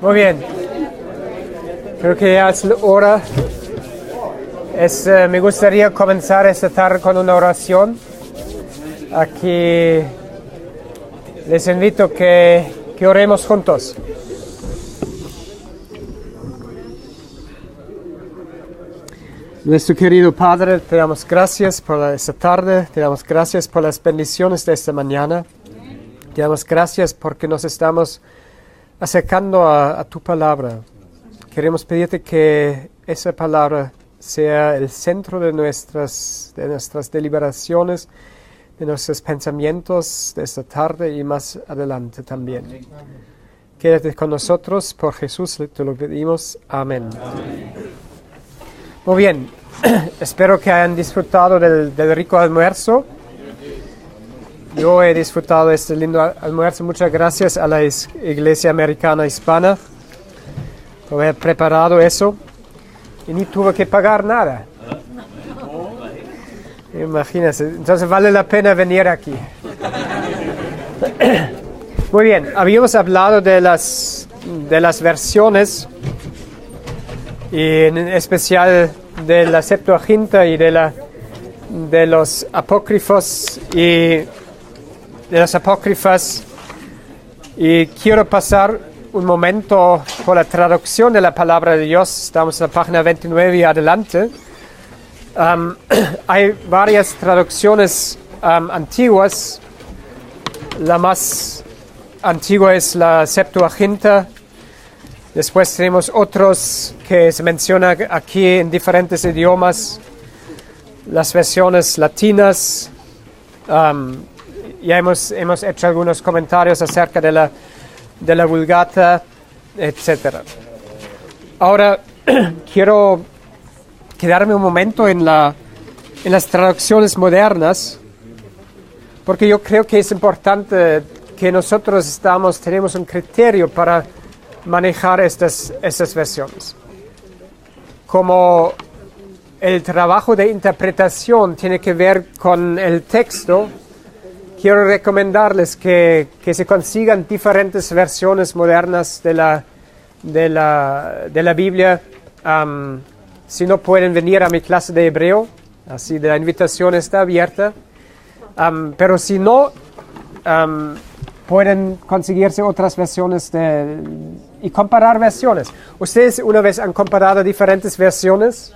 Muy bien. Creo que ya es la hora. Me gustaría comenzar esta tarde con una oración. Aquí les invito que oremos juntos. Nuestro querido Padre, te damos gracias por esta tarde, te damos gracias por las bendiciones de esta mañana. Te damos gracias porque nos estamos acercando a tu palabra. Queremos pedirte que esa palabra sea el centro de nuestras deliberaciones, de nuestros pensamientos de esta tarde y más adelante también. Quédate con nosotros, por Jesús te lo pedimos. Amén. Muy bien, espero que hayan disfrutado del rico almuerzo. Yo he disfrutado de este lindo almuerzo. Muchas gracias a la Iglesia Americana Hispana por haber preparado eso. Y ni tuve que pagar nada. Imagínense, entonces vale la pena venir aquí. Muy bien, habíamos hablado de las versiones, y en especial de la Septuaginta y de los apócrifos y de las apócrifas, y quiero pasar un momento por la traducción de la palabra de Dios. Estamos en la página 29 y adelante. Hay varias traducciones antiguas. La más antigua es la Septuaginta. Después tenemos otros que se mencionan aquí en diferentes idiomas. Las versiones latinas. Ya hemos hecho algunos comentarios acerca de la Vulgata, etc. Ahora quiero quedarme un momento en las traducciones modernas, porque yo creo que es importante que nosotros tenemos un criterio para manejar estas versiones. Como el trabajo de interpretación tiene que ver con el texto, quiero recomendarles que se consigan diferentes versiones modernas de la Biblia. Si no pueden venir a mi clase de hebreo, así la invitación está abierta. Pero si no, pueden conseguirse otras versiones y comparar versiones. ¿Ustedes una vez han comparado diferentes versiones?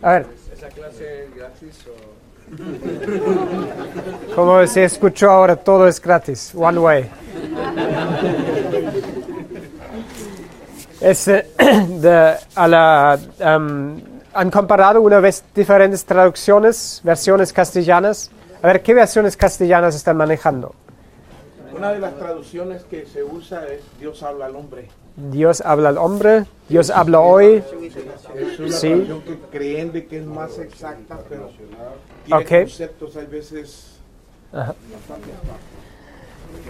A ver. ¿Esa clase es gratis o...? Como se escuchó ahora, todo es gratis, one way. ¿Han comparado una vez diferentes traducciones, versiones castellanas? A ver, ¿qué versiones castellanas están manejando? Una de las traducciones que se usa es Dios habla al hombre. Dios habla al hombre, Dios habla hoy. Es una Sí. traducción que creen de que es más exacta, pero tiene conceptos a veces que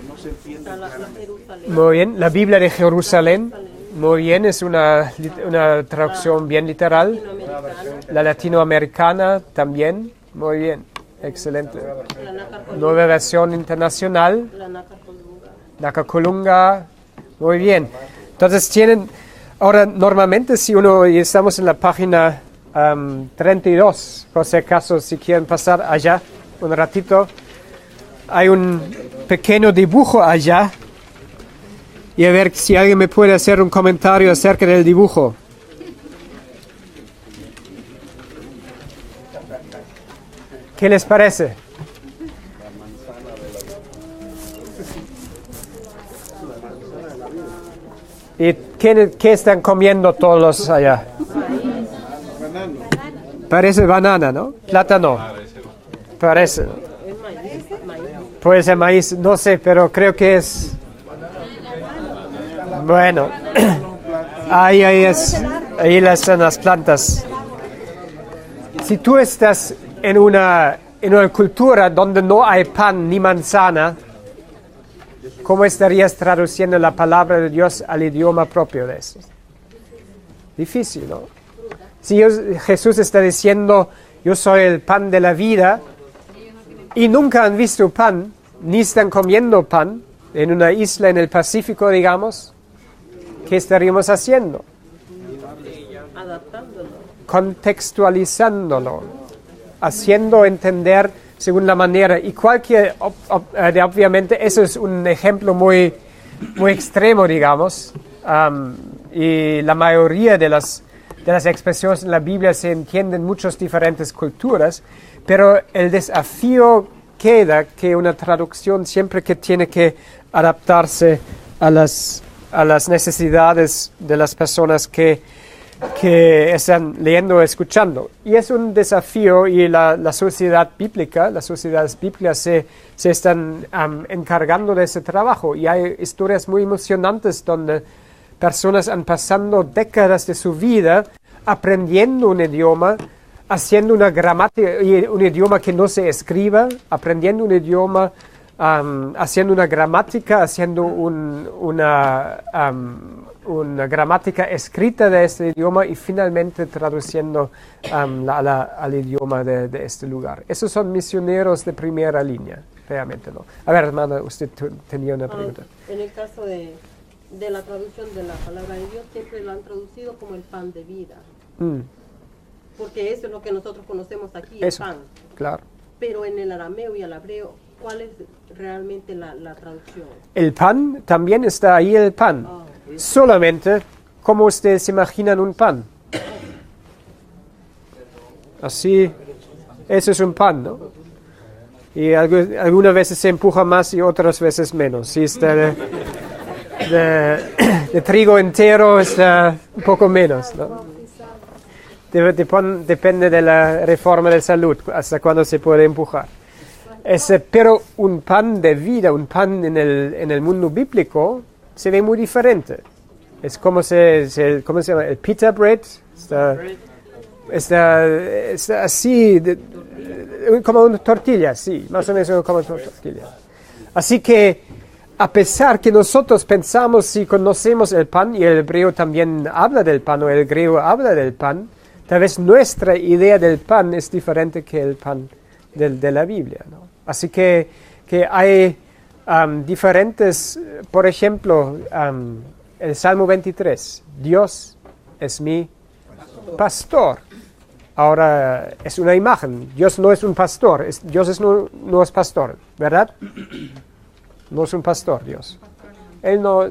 no se entienden claramente. Muy bien, la Biblia de Jerusalén. Muy bien, es una traducción bien literal. La latinoamericana también. Muy bien, excelente. Nueva versión internacional. Nakakolunga. Muy bien. Entonces ahora normalmente y estamos en la página 32, por si acaso, si quieren pasar allá un ratito. Hay un pequeño dibujo allá. Y a ver si alguien me puede hacer un comentario acerca del dibujo. ¿Qué les parece? ¿Y qué están comiendo todos allá? Parece banana, ¿no? Plátano. Parece. Puede ser maíz, no sé, pero creo que es... Bueno, ahí están las plantas. Si tú estás en una cultura donde no hay pan ni manzana, ¿cómo estarías traduciendo la palabra de Dios al idioma propio de eso? Difícil, ¿no? Si Jesús está diciendo, yo soy el pan de la vida, y nunca han visto pan, ni están comiendo pan, en una isla en el Pacífico, digamos, ¿qué estaríamos haciendo? Adaptándolo. Contextualizándolo, haciendo entender según la manera. Y obviamente, eso es un ejemplo muy extremo, digamos. Y la mayoría de las expresiones en la Biblia se entienden en muchas diferentes culturas, pero el desafío queda que una traducción siempre que tiene que adaptarse a las necesidades de las personas que están leyendo o escuchando. Y es un desafío, y la sociedad bíblica, las sociedades bíblicas se están encargando de ese trabajo. Y hay historias muy emocionantes donde personas han pasado décadas de su vida aprendiendo un idioma, haciendo una gramática, un idioma que no se escriba, aprendiendo un idioma, haciendo una gramática, haciendo una gramática escrita de este idioma y finalmente traduciendo al idioma de este lugar. Esos son misioneros de primera línea, realmente, ¿no? A ver, hermana, usted tenía una pregunta. En el caso de la traducción de la palabra de Dios, siempre lo han traducido como el pan de vida. Porque eso es lo que nosotros conocemos aquí, el pan. Claro. Pero en el arameo y el hebreo, ¿cuál es realmente la traducción? El pan, también está ahí el pan. Solamente, ¿cómo ustedes imaginan un pan? Así, eso es un pan, ¿no? Y algunas veces se empuja más y otras veces menos. Si está de trigo entero, está un poco menos, ¿no? Depende de la reforma de salud, hasta cuándo se puede empujar. Pero un pan de vida, un pan en el mundo bíblico, se ve muy diferente. Es como ¿cómo se llama? El pita bread. Está así, como una tortilla, sí, más o menos como una tortilla. Así que, a pesar que nosotros pensamos si conocemos el pan, y el hebreo también habla del pan, o el griego habla del pan, tal vez nuestra idea del pan es diferente que el pan de la Biblia, ¿no? Así que hay diferentes, por ejemplo, el Salmo 23, Dios es mi pastor. Ahora, es una imagen, Dios no es un pastor, Dios no es pastor, ¿verdad? No es un pastor, Dios. Él no...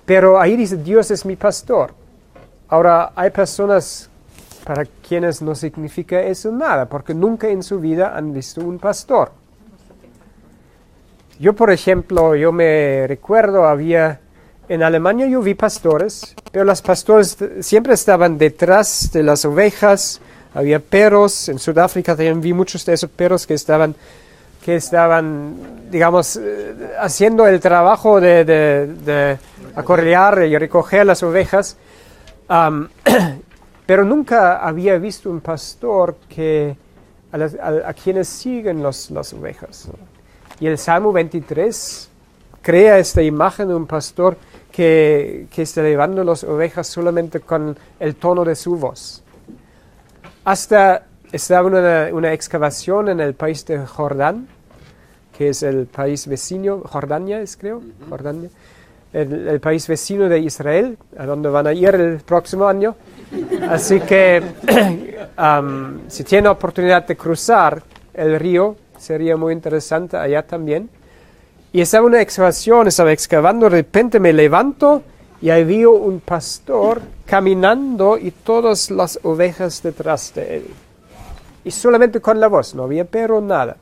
pero ahí dice, Dios es mi pastor. Ahora, hay personas para quienes no significa eso nada, porque nunca en su vida han visto un pastor. Yo, por ejemplo, yo me recuerdo, en Alemania yo vi pastores, pero los pastores siempre estaban detrás de las ovejas, había perros, en Sudáfrica también vi muchos de esos perros que estaban digamos, haciendo el trabajo de acorrallar y recoger las ovejas. Pero nunca había visto un pastor a quienes siguen las ovejas, ¿no? Y el Salmo 23 crea esta imagen de un pastor que está llevando las ovejas solamente con el tono de su voz. Hasta estaba una excavación en el país de Jordán, que es el país vecino, Jordania es creo, Jordania. El país vecino de Israel, a donde van a ir el próximo año. Así que si tienen oportunidad de cruzar el río, sería muy interesante allá también. Y estaba una excavación, estaba excavando, de repente me levanto y ahí veo un pastor caminando y todas las ovejas detrás de él. Y solamente con la voz, no había perro, nada.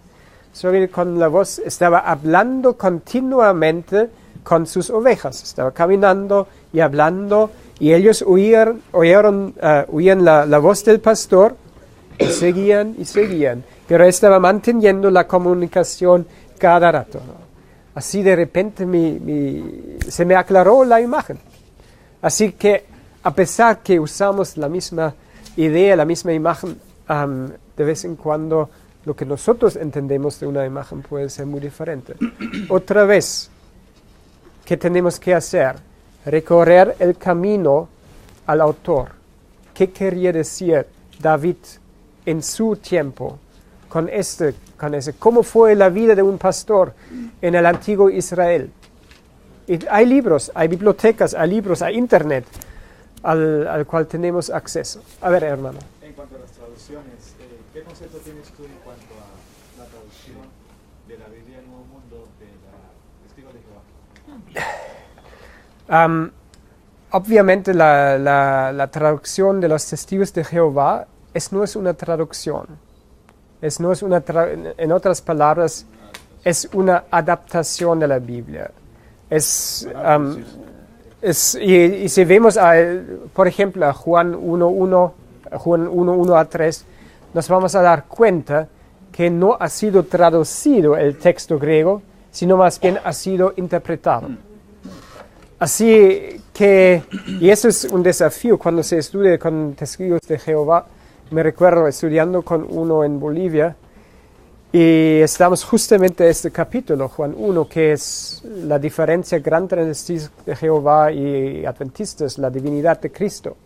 Solamente con la voz estaba hablando continuamente con sus ovejas. Estaba caminando y hablando y ellos oían la voz del pastor y seguían. Pero estaba manteniendo la comunicación cada rato, ¿no? Así de repente se me aclaró la imagen. Así que a pesar que usamos la misma idea, la misma imagen, de vez en cuando lo que nosotros entendemos de una imagen puede ser muy diferente. Otra vez, ¿qué tenemos que hacer? Recorrer el camino al autor. ¿Qué quería decir David en su tiempo con ese? ¿Cómo fue la vida de un pastor en el antiguo Israel? Y hay libros, hay bibliotecas, hay libros, hay internet al cual tenemos acceso. A ver, hermano. En cuanto a las traducciones, ¿qué concepto tienes tú en cuanto a la traducción de la Biblia del Nuevo Mundo de la Testigos de Jehová? Obviamente la traducción de los Testigos de Jehová no es una traducción. En otras palabras, es una adaptación de la Biblia. Y si vemos, por ejemplo, a Juan 1:1 a 3, nos vamos a dar cuenta que no ha sido traducido el texto griego, sino más bien ha sido interpretado. Así que, y eso es un desafío cuando se estudia con Testigos de Jehová. Me recuerdo estudiando con uno en Bolivia, y estamos justamente en este capítulo, Juan 1, que es la diferencia grande entre Testigos de Jehová y adventistas, la divinidad de Cristo,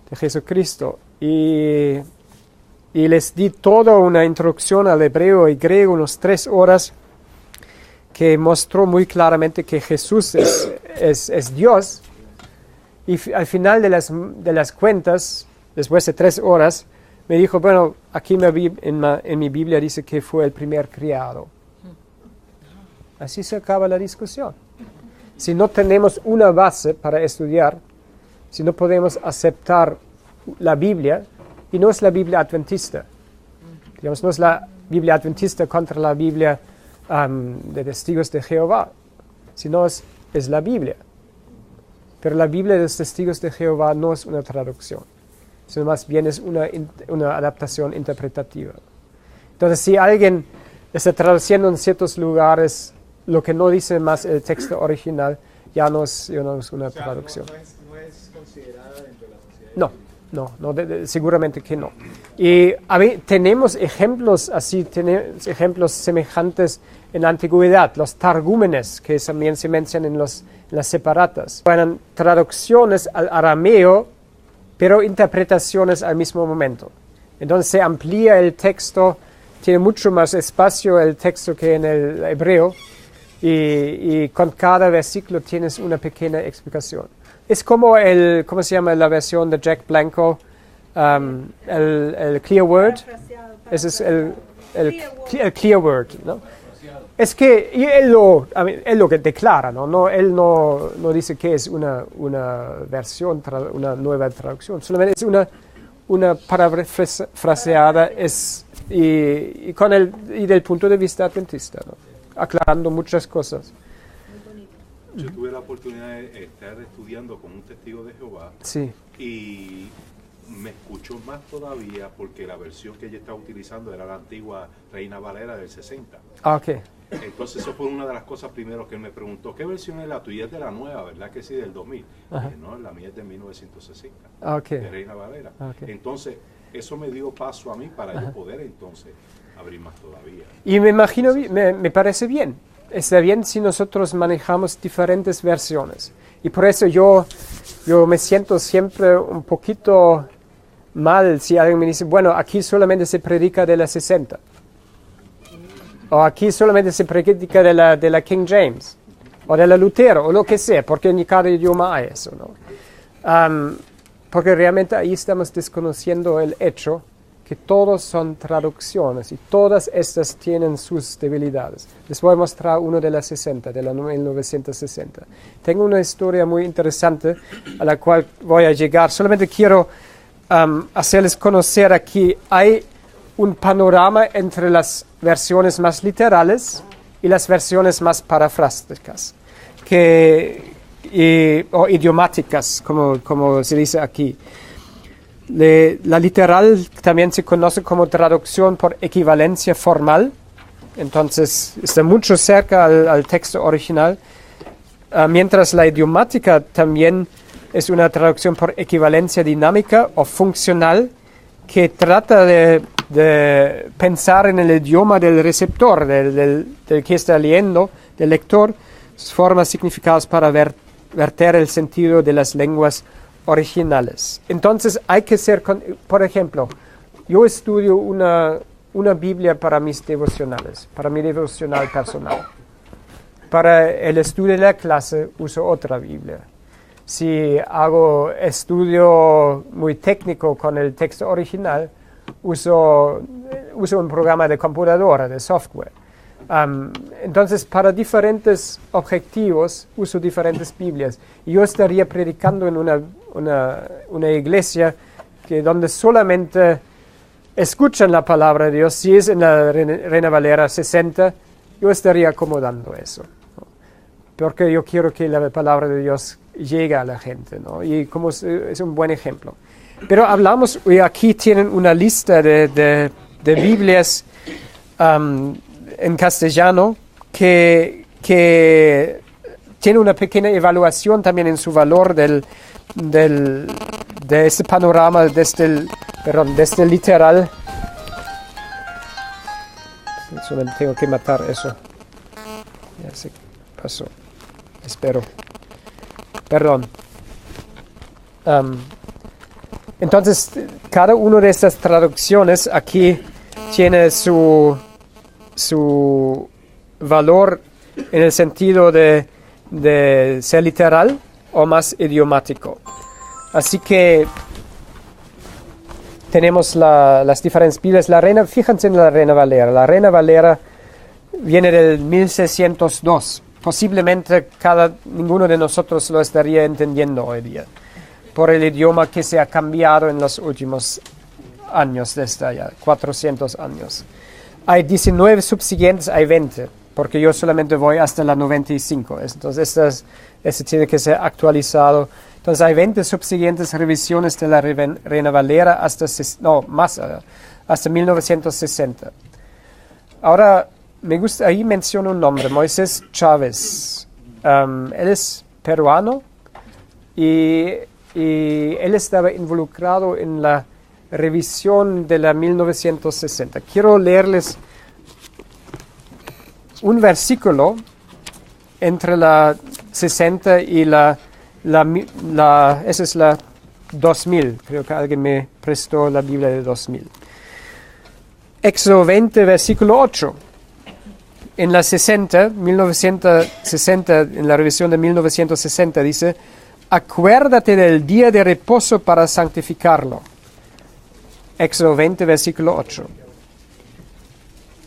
de Jesucristo. Y les di toda una introducción al hebreo y griego, unas 3 horas, que mostró muy claramente que Jesús es Dios. Y al final de las cuentas, después de 3 horas, me dijo, bueno, aquí en mi Biblia dice que fue el primer criado. Así se acaba la discusión. Si no tenemos una base para estudiar, si no podemos aceptar la Biblia, y no es la Biblia adventista, digamos, no es la Biblia adventista contra la Biblia de Testigos de Jehová, sino es la Biblia. Pero la Biblia de los Testigos de Jehová no es una traducción, sino más bien es una adaptación interpretativa. Entonces, si alguien está traduciendo en ciertos lugares lo que no dice más el texto original, ya no es una traducción. No es considerada dentro de la sociedad. No, seguramente que no. Y tenemos ejemplos así, tenemos ejemplos semejantes en la antigüedad, los targúmenes, que también se mencionan en las separatas. Eran traducciones al arameo, pero interpretaciones al mismo momento. Entonces se amplía el texto, tiene mucho más espacio el texto que en el hebreo, y con cada versículo tienes una pequeña explicación. Es como ¿cómo se llama la versión de Jack Blanco? El Clear Word. Ese es el Clear Word, ¿no? Es que él lo que declara, ¿no? Él no dice que es una versión, una nueva traducción. Solamente es una parafraseada y del punto de vista adventista, ¿no? Aclarando muchas cosas. Yo tuve la oportunidad de estar estudiando con un testigo de Jehová. Sí. Y me escuchó más todavía porque la versión que ella estaba utilizando era la antigua Reina Valera del 60. Ah, ok. Entonces eso fue una de las cosas primero que él me preguntó, ¿qué versión es la tuya? Es de la nueva, ¿verdad que sí? Del 2000. Dije, no, la mía es de 1960, okay. De Reina Valera. Okay. Entonces eso me dio paso a mí para yo poder entonces abrir más todavía. Y me imagino, me parece bien. Está bien si nosotros manejamos diferentes versiones. Y por eso yo me siento siempre un poquito mal si alguien me dice, bueno, aquí solamente se predica de la 60. O aquí solamente se predica de la King James. O de la Lutero, o lo que sea, porque en cada idioma hay eso, ¿no? Porque realmente ahí estamos desconociendo el hecho que todos son traducciones y todas estas tienen sus debilidades. Les voy a mostrar uno de la 60, de la 1960. Tengo una historia muy interesante a la cual voy a llegar. Solamente quiero hacerles conocer aquí. Hay un panorama entre las versiones más literales y las versiones más parafrásticas o idiomáticas, como se dice aquí. La literal también se conoce como traducción por equivalencia formal, entonces está mucho cerca al texto original, mientras la idiomática también es una traducción por equivalencia dinámica o funcional que trata de pensar en el idioma del receptor, del que está leyendo, del lector, formas significados para verter el sentido de las lenguas originales. Entonces hay que ser, por ejemplo, yo estudio una Biblia para mis devocionales, para mi devocional personal. para el estudio de la clase uso otra Biblia. Si hago estudio muy técnico con el texto original, uso un programa de computadora, de software. Entonces, para diferentes objetivos, uso diferentes Biblias. Yo estaría predicando en una iglesia donde solamente escuchan la palabra de Dios. Si es en la Reina Valera 60, yo estaría acomodando eso, ¿no? Porque yo quiero que la palabra de Dios llegue a la gente, ¿no? Y como es un buen ejemplo. Pero hablamos, y aquí tienen una lista de Biblias en castellano que tiene una pequeña evaluación también en su valor de este panorama desde el literal. Solo tengo que matar eso. Ya se pasó. Espero. Perdón. Entonces, cada una de estas traducciones aquí tiene su valor en el sentido de ser literal o más idiomático. Así que tenemos las diferentes Biblias. Fíjense en la Reina Valera. La Reina Valera viene del 1602. Posiblemente ninguno de nosotros lo estaría entendiendo hoy día, por el idioma que se ha cambiado en los últimos años, desde allá, 400 años. Hay 19 subsiguientes, hay 20, porque yo solamente voy hasta la 95. Entonces, este tiene que ser actualizado. Entonces, hay 20 subsiguientes revisiones de la Reina Valera hasta 1960. Ahora, me gusta, ahí menciona un nombre, Moisés Chávez. Él es peruano y él estaba involucrado en la revisión de la 1960. Quiero leerles un versículo entre la 60 y esa es la 2000. Creo que alguien me prestó la Biblia de 2000. Éxodo 20, versículo 8. En la 1960, en la revisión de 1960, dice: acuérdate del día de reposo para santificarlo. Éxodo 20, versículo 8.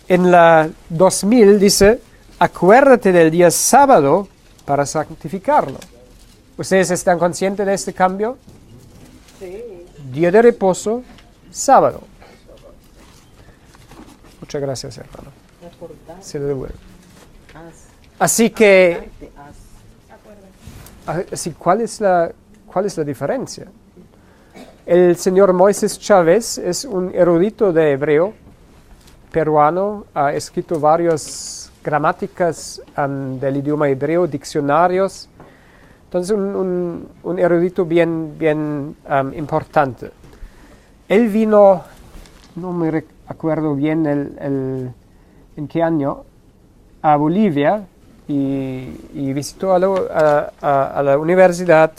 En la 2000 dice: acuérdate del día sábado para santificarlo. ¿Ustedes están conscientes de este cambio? Sí. Día de reposo, sábado. Muchas gracias, hermano. Se lo devuelvo. Así que, ¿cuál es la diferencia? El señor Moisés Chávez es un erudito de hebreo, peruano, ha escrito varias gramáticas del idioma hebreo, diccionarios. Entonces, un erudito bien importante. Él vino, no me acuerdo bien en qué año, a Bolivia y visitó a la universidad.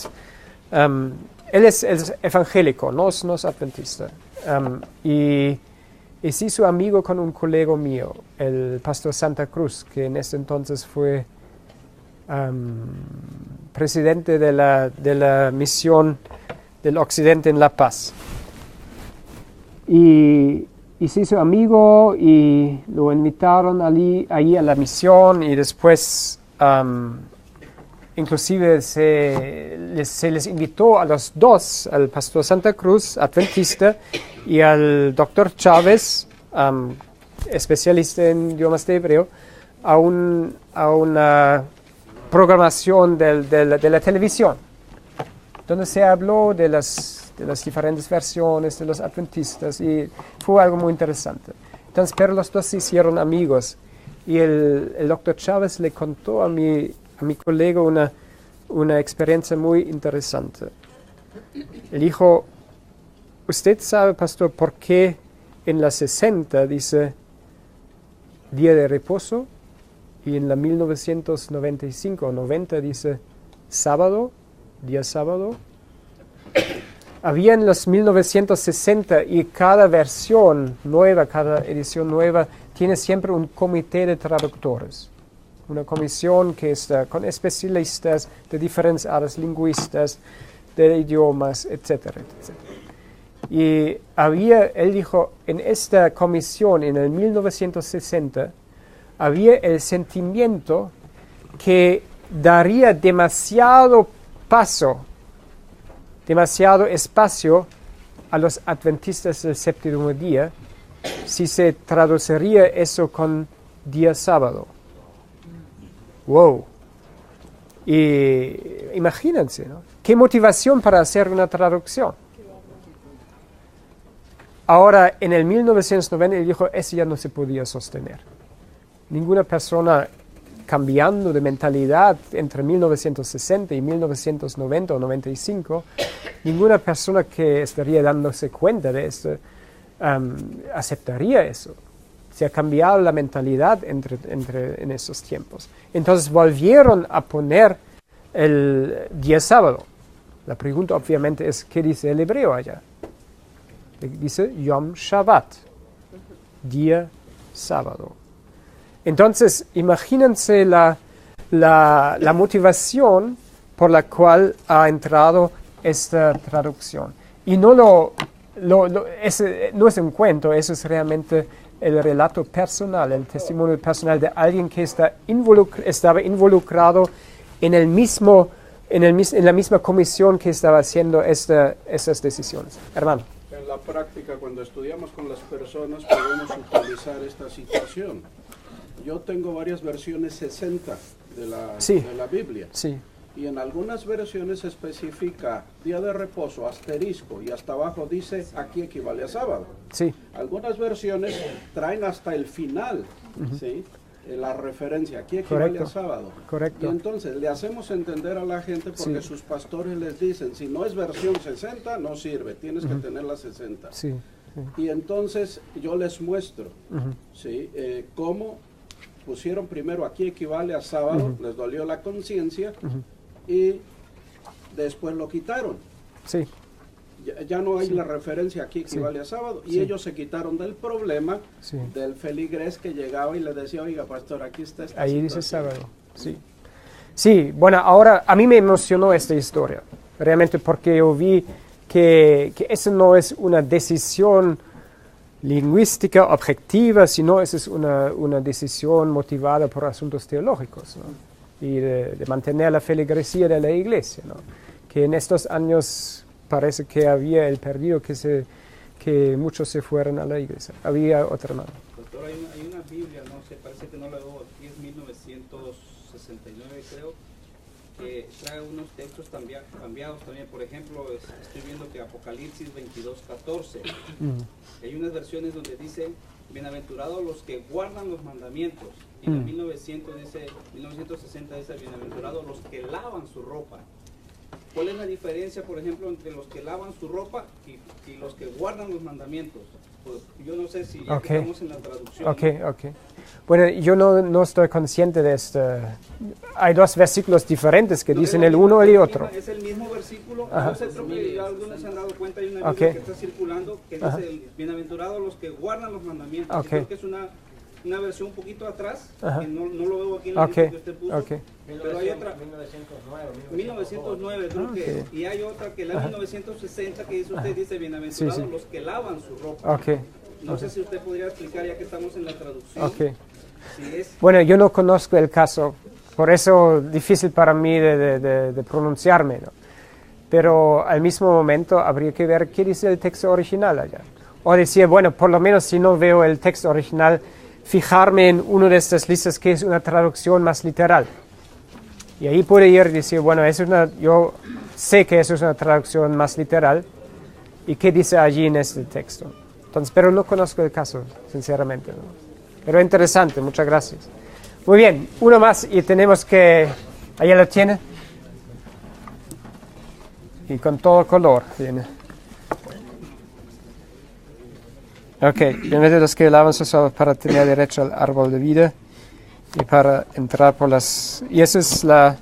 Él es evangélico, no es adventista. Y se hizo amigo con un colega mío, el pastor Santa Cruz, que en ese entonces fue presidente de la misión del Occidente en La Paz. Y se hizo amigo y lo invitaron allí a la misión y después inclusive se les invitó a los dos, al pastor Santa Cruz, adventista, y al doctor Chávez, especialista en idiomas de hebreo, a una programación de la televisión, donde se habló de las diferentes versiones de los adventistas y fue algo muy interesante. Entonces, pero los dos se hicieron amigos y el doctor Chávez le contó a mi colega una experiencia muy interesante. Él dijo: ¿usted sabe, pastor, por qué en la 60 dice día de reposo y en la 1995 o 90 dice sábado, día sábado? Había en los 1960 y cada versión nueva, cada edición nueva, tiene siempre un comité de traductores. una comisión que está con especialistas de diferentes áreas, lingüistas, de idiomas, etcétera, etcétera. Y él dijo, en esta comisión, en el 1960, había el sentimiento que daría demasiado espacio a los adventistas del séptimo día si se traduciría eso con día sábado. ¡Wow! Y imagínense, ¿no? ¿Qué motivación para hacer una traducción? Ahora, en el 1990, él dijo, eso ya no se podía sostener. Ninguna persona cambiando de mentalidad entre 1960 y 1990 o 95, ninguna persona que estaría dándose cuenta de esto aceptaría eso. Se ha cambiado la mentalidad en esos tiempos. Entonces volvieron a poner el día sábado. La pregunta obviamente es, ¿qué dice el hebreo allá? Dice Yom Shabbat, día sábado. Entonces, imagínense la motivación por la cual ha entrado esta traducción. Y no no es un cuento, eso es realmente el relato personal, el testimonio personal de alguien que estaba involucrado en la misma comisión que estaba haciendo esas decisiones. Hermano. En la práctica, cuando estudiamos con las personas, podemos utilizar esta situación. Yo tengo varias versiones 60 de la Biblia. Sí. Y en algunas versiones se especifica día de reposo, asterisco, y hasta abajo dice aquí equivale a sábado. Sí. Algunas versiones traen hasta el final, ¿sí? La referencia, aquí equivale a sábado. Correcto. Y entonces le hacemos entender a la gente porque sus pastores les dicen, si no es versión 60, no sirve, tienes que tener la 60. Sí. Y entonces yo les muestro, ¿sí? Cómo pusieron primero aquí equivale a sábado, les dolió la conciencia, y después lo quitaron. Sí. Ya no hay la referencia aquí equivale a sábado, y ellos se quitaron del problema del feligrés que llegaba y le decía, oiga pastor, aquí está esta ahí situación. dice sábado. Sí. Sí, bueno, ahora a mí me emocionó esta historia, realmente porque yo vi que eso no es una decisión lingüística objetiva, sino eso es una decisión motivada por asuntos teológicos, ¿no? Y de mantener la feligresía de la iglesia, ¿no? Que en estos años parece que había el perdido que muchos se fueron a la iglesia. Había otra mano. Doctor, hay una Biblia, no sé, parece que no la veo aquí, es 1969 creo, que trae unos textos cambiados también. Por ejemplo, estoy viendo que Apocalipsis 22:14, hay unas versiones donde dice, bienaventurados los que guardan los mandamientos. Y en 1960 dice, bienaventurados los que lavan su ropa. ¿Cuál es la diferencia, por ejemplo, entre los que lavan su ropa y los que guardan los mandamientos? Pues yo no sé si ya que estamos en la traducción. Ok. Bueno, yo no estoy consciente de esto. Hay dos versículos diferentes que dicen el uno y el otro. Es el mismo versículo. Yo sé que algunos se han dado cuenta, hay una Biblia que está circulando que dice, bienaventurados los que guardan los mandamientos. Creo que es una versión un poquito atrás, que no lo veo aquí en la lista que usted puso. Pero hay otra, 1909 creo que es, y hay otra que la 1960 que dice usted, dice bienaventurados los que lavan su ropa. No sé si usted podría explicar, ya que estamos en la traducción. Bueno, yo no conozco el caso, por eso es difícil para mí de pronunciarme, ¿no? Pero al mismo momento habría que ver qué dice el texto original allá. O decir, bueno, por lo menos si no veo el texto original, fijarme en una de estas listas que es una traducción más literal. Y ahí puede ir y decir, bueno, yo sé que eso es una traducción más literal, y qué dice allí en este texto. Entonces, pero no conozco el caso, sinceramente, ¿no? Pero interesante, muchas gracias. Muy bien, uno más y tenemos que... ¿Allá lo tiene? Y con todo color viene. Ok, bienvenidos los que lavan sus ojos para tener derecho al árbol de vida y para entrar por las... Y esa es la...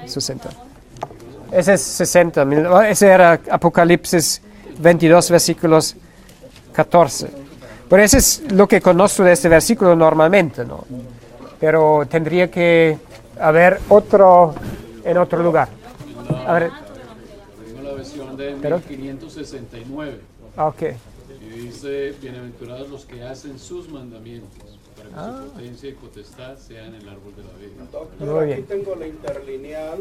60. Ese es 60. Ese era Apocalipsis 22, versículos 14. Pero eso es lo que conozco de este versículo normalmente, ¿no? Pero tendría que haber otro en otro lugar. A ver. Tengo la versión de 1569. Ok. Y dice, bienaventurados los que hacen sus mandamientos, para que su potencia y potestad sean el árbol de la vida. Doctor, Muy aquí bien. tengo la interlineal,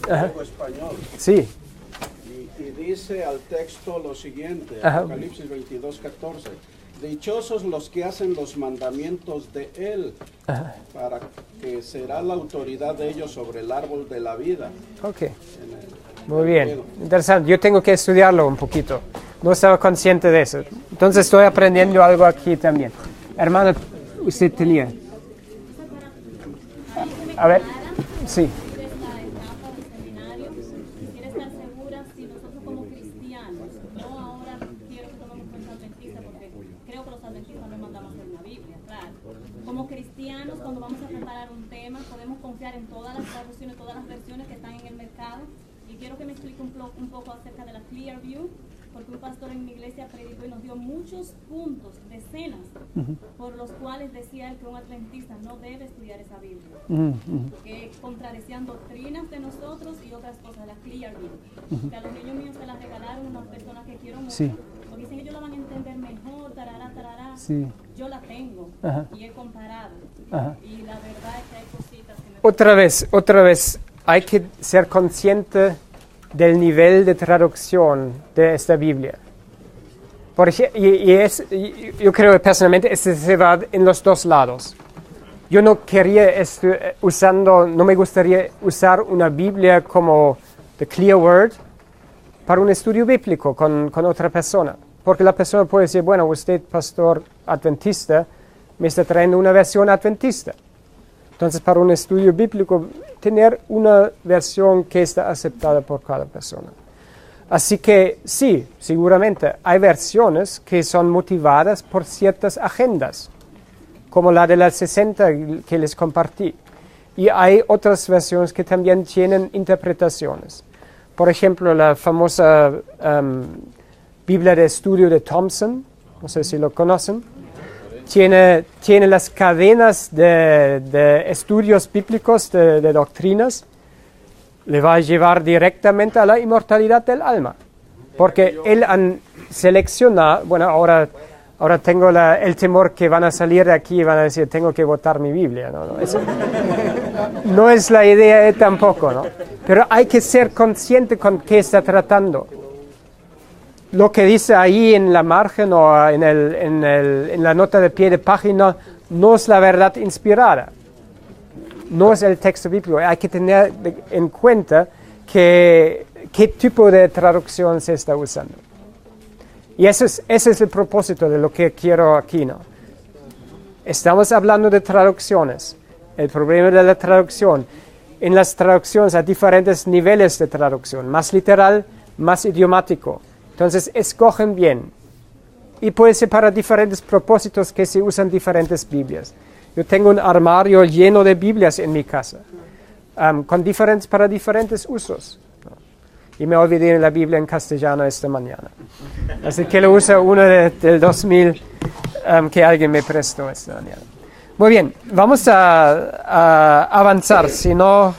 Ajá. tengo español. Sí. Y dice al texto lo siguiente, Ajá. Apocalipsis 22:14. Dichosos los que hacen los mandamientos de Él, Ajá. para que será la autoridad de ellos sobre el árbol de la vida. Ok. Muy bien. Interesante. Yo tengo que estudiarlo un poquito. No estaba consciente de eso. Entonces estoy aprendiendo algo aquí también. Hermana, usted tenía. A ver. Sí. Quisiera estar segura si nosotros como cristianos, no ahora quiero que tomemos cuenta adventista porque creo que los adventistas no mandamos a hacer una Biblia, claro. Como cristianos, cuando vamos a preparar un tema, podemos confiar en todas las traducciones, todas las versiones que están en el mercado. Y quiero que me explique un poco acerca de la Clear View, porque un pastor en mi iglesia predicó y nos dio muchos puntos, decenas, por los cuales decía él que un adventista no debe estudiar esa Biblia, que contradecían doctrinas de nosotros y otras cosas, la Clear View, que a los niños míos se las regalaron unas personas que quiero mucho, Sí. porque dicen que ellos la van a entender mejor, tarará, tarará. Sí. Yo la tengo. Ajá. Y he comparado, Ajá. y la verdad es que hay cositas que me... Otra vez, hay que ser consciente del nivel de traducción de esta Biblia. Por ejemplo, yo creo que personalmente se va en los dos lados. Yo no me gustaría usar una Biblia como The Clear Word para un estudio bíblico con otra persona. Porque la persona puede decir, bueno, usted, pastor adventista, me está trayendo una versión adventista. Entonces, para un estudio bíblico, tener una versión que está aceptada por cada persona. Así que sí, seguramente hay versiones que son motivadas por ciertas agendas, como la de las 60 que les compartí. Y hay otras versiones que también tienen interpretaciones. Por ejemplo, la famosa Biblia de estudio de Thompson, no sé si lo conocen. Tiene las cadenas de estudios bíblicos, de doctrinas, le va a llevar directamente a la inmortalidad del alma. Porque él han seleccionado, bueno, ahora tengo el temor que van a salir de aquí y van a decir, tengo que votar mi Biblia. Eso no es la idea tampoco, ¿no? Pero hay que ser consciente con qué está tratando. Lo que dice ahí en la margen o en la nota de pie de página no es la verdad inspirada. No es el texto bíblico. Hay que tener en cuenta qué tipo de traducción se está usando. Y ese es el propósito de lo que quiero aquí, ¿no? Estamos hablando de traducciones. El problema de la traducción. En las traducciones hay diferentes niveles de traducción. Más literal, más idiomático. Entonces, escogen bien. Y puede ser para diferentes propósitos que se usan diferentes Biblias. Yo tengo un armario lleno de Biblias en mi casa, para diferentes usos. Y me olvidé la Biblia en castellano esta mañana. Así que lo uso uno del 2000 que alguien me prestó esta mañana. Muy bien, vamos a avanzar. Si no,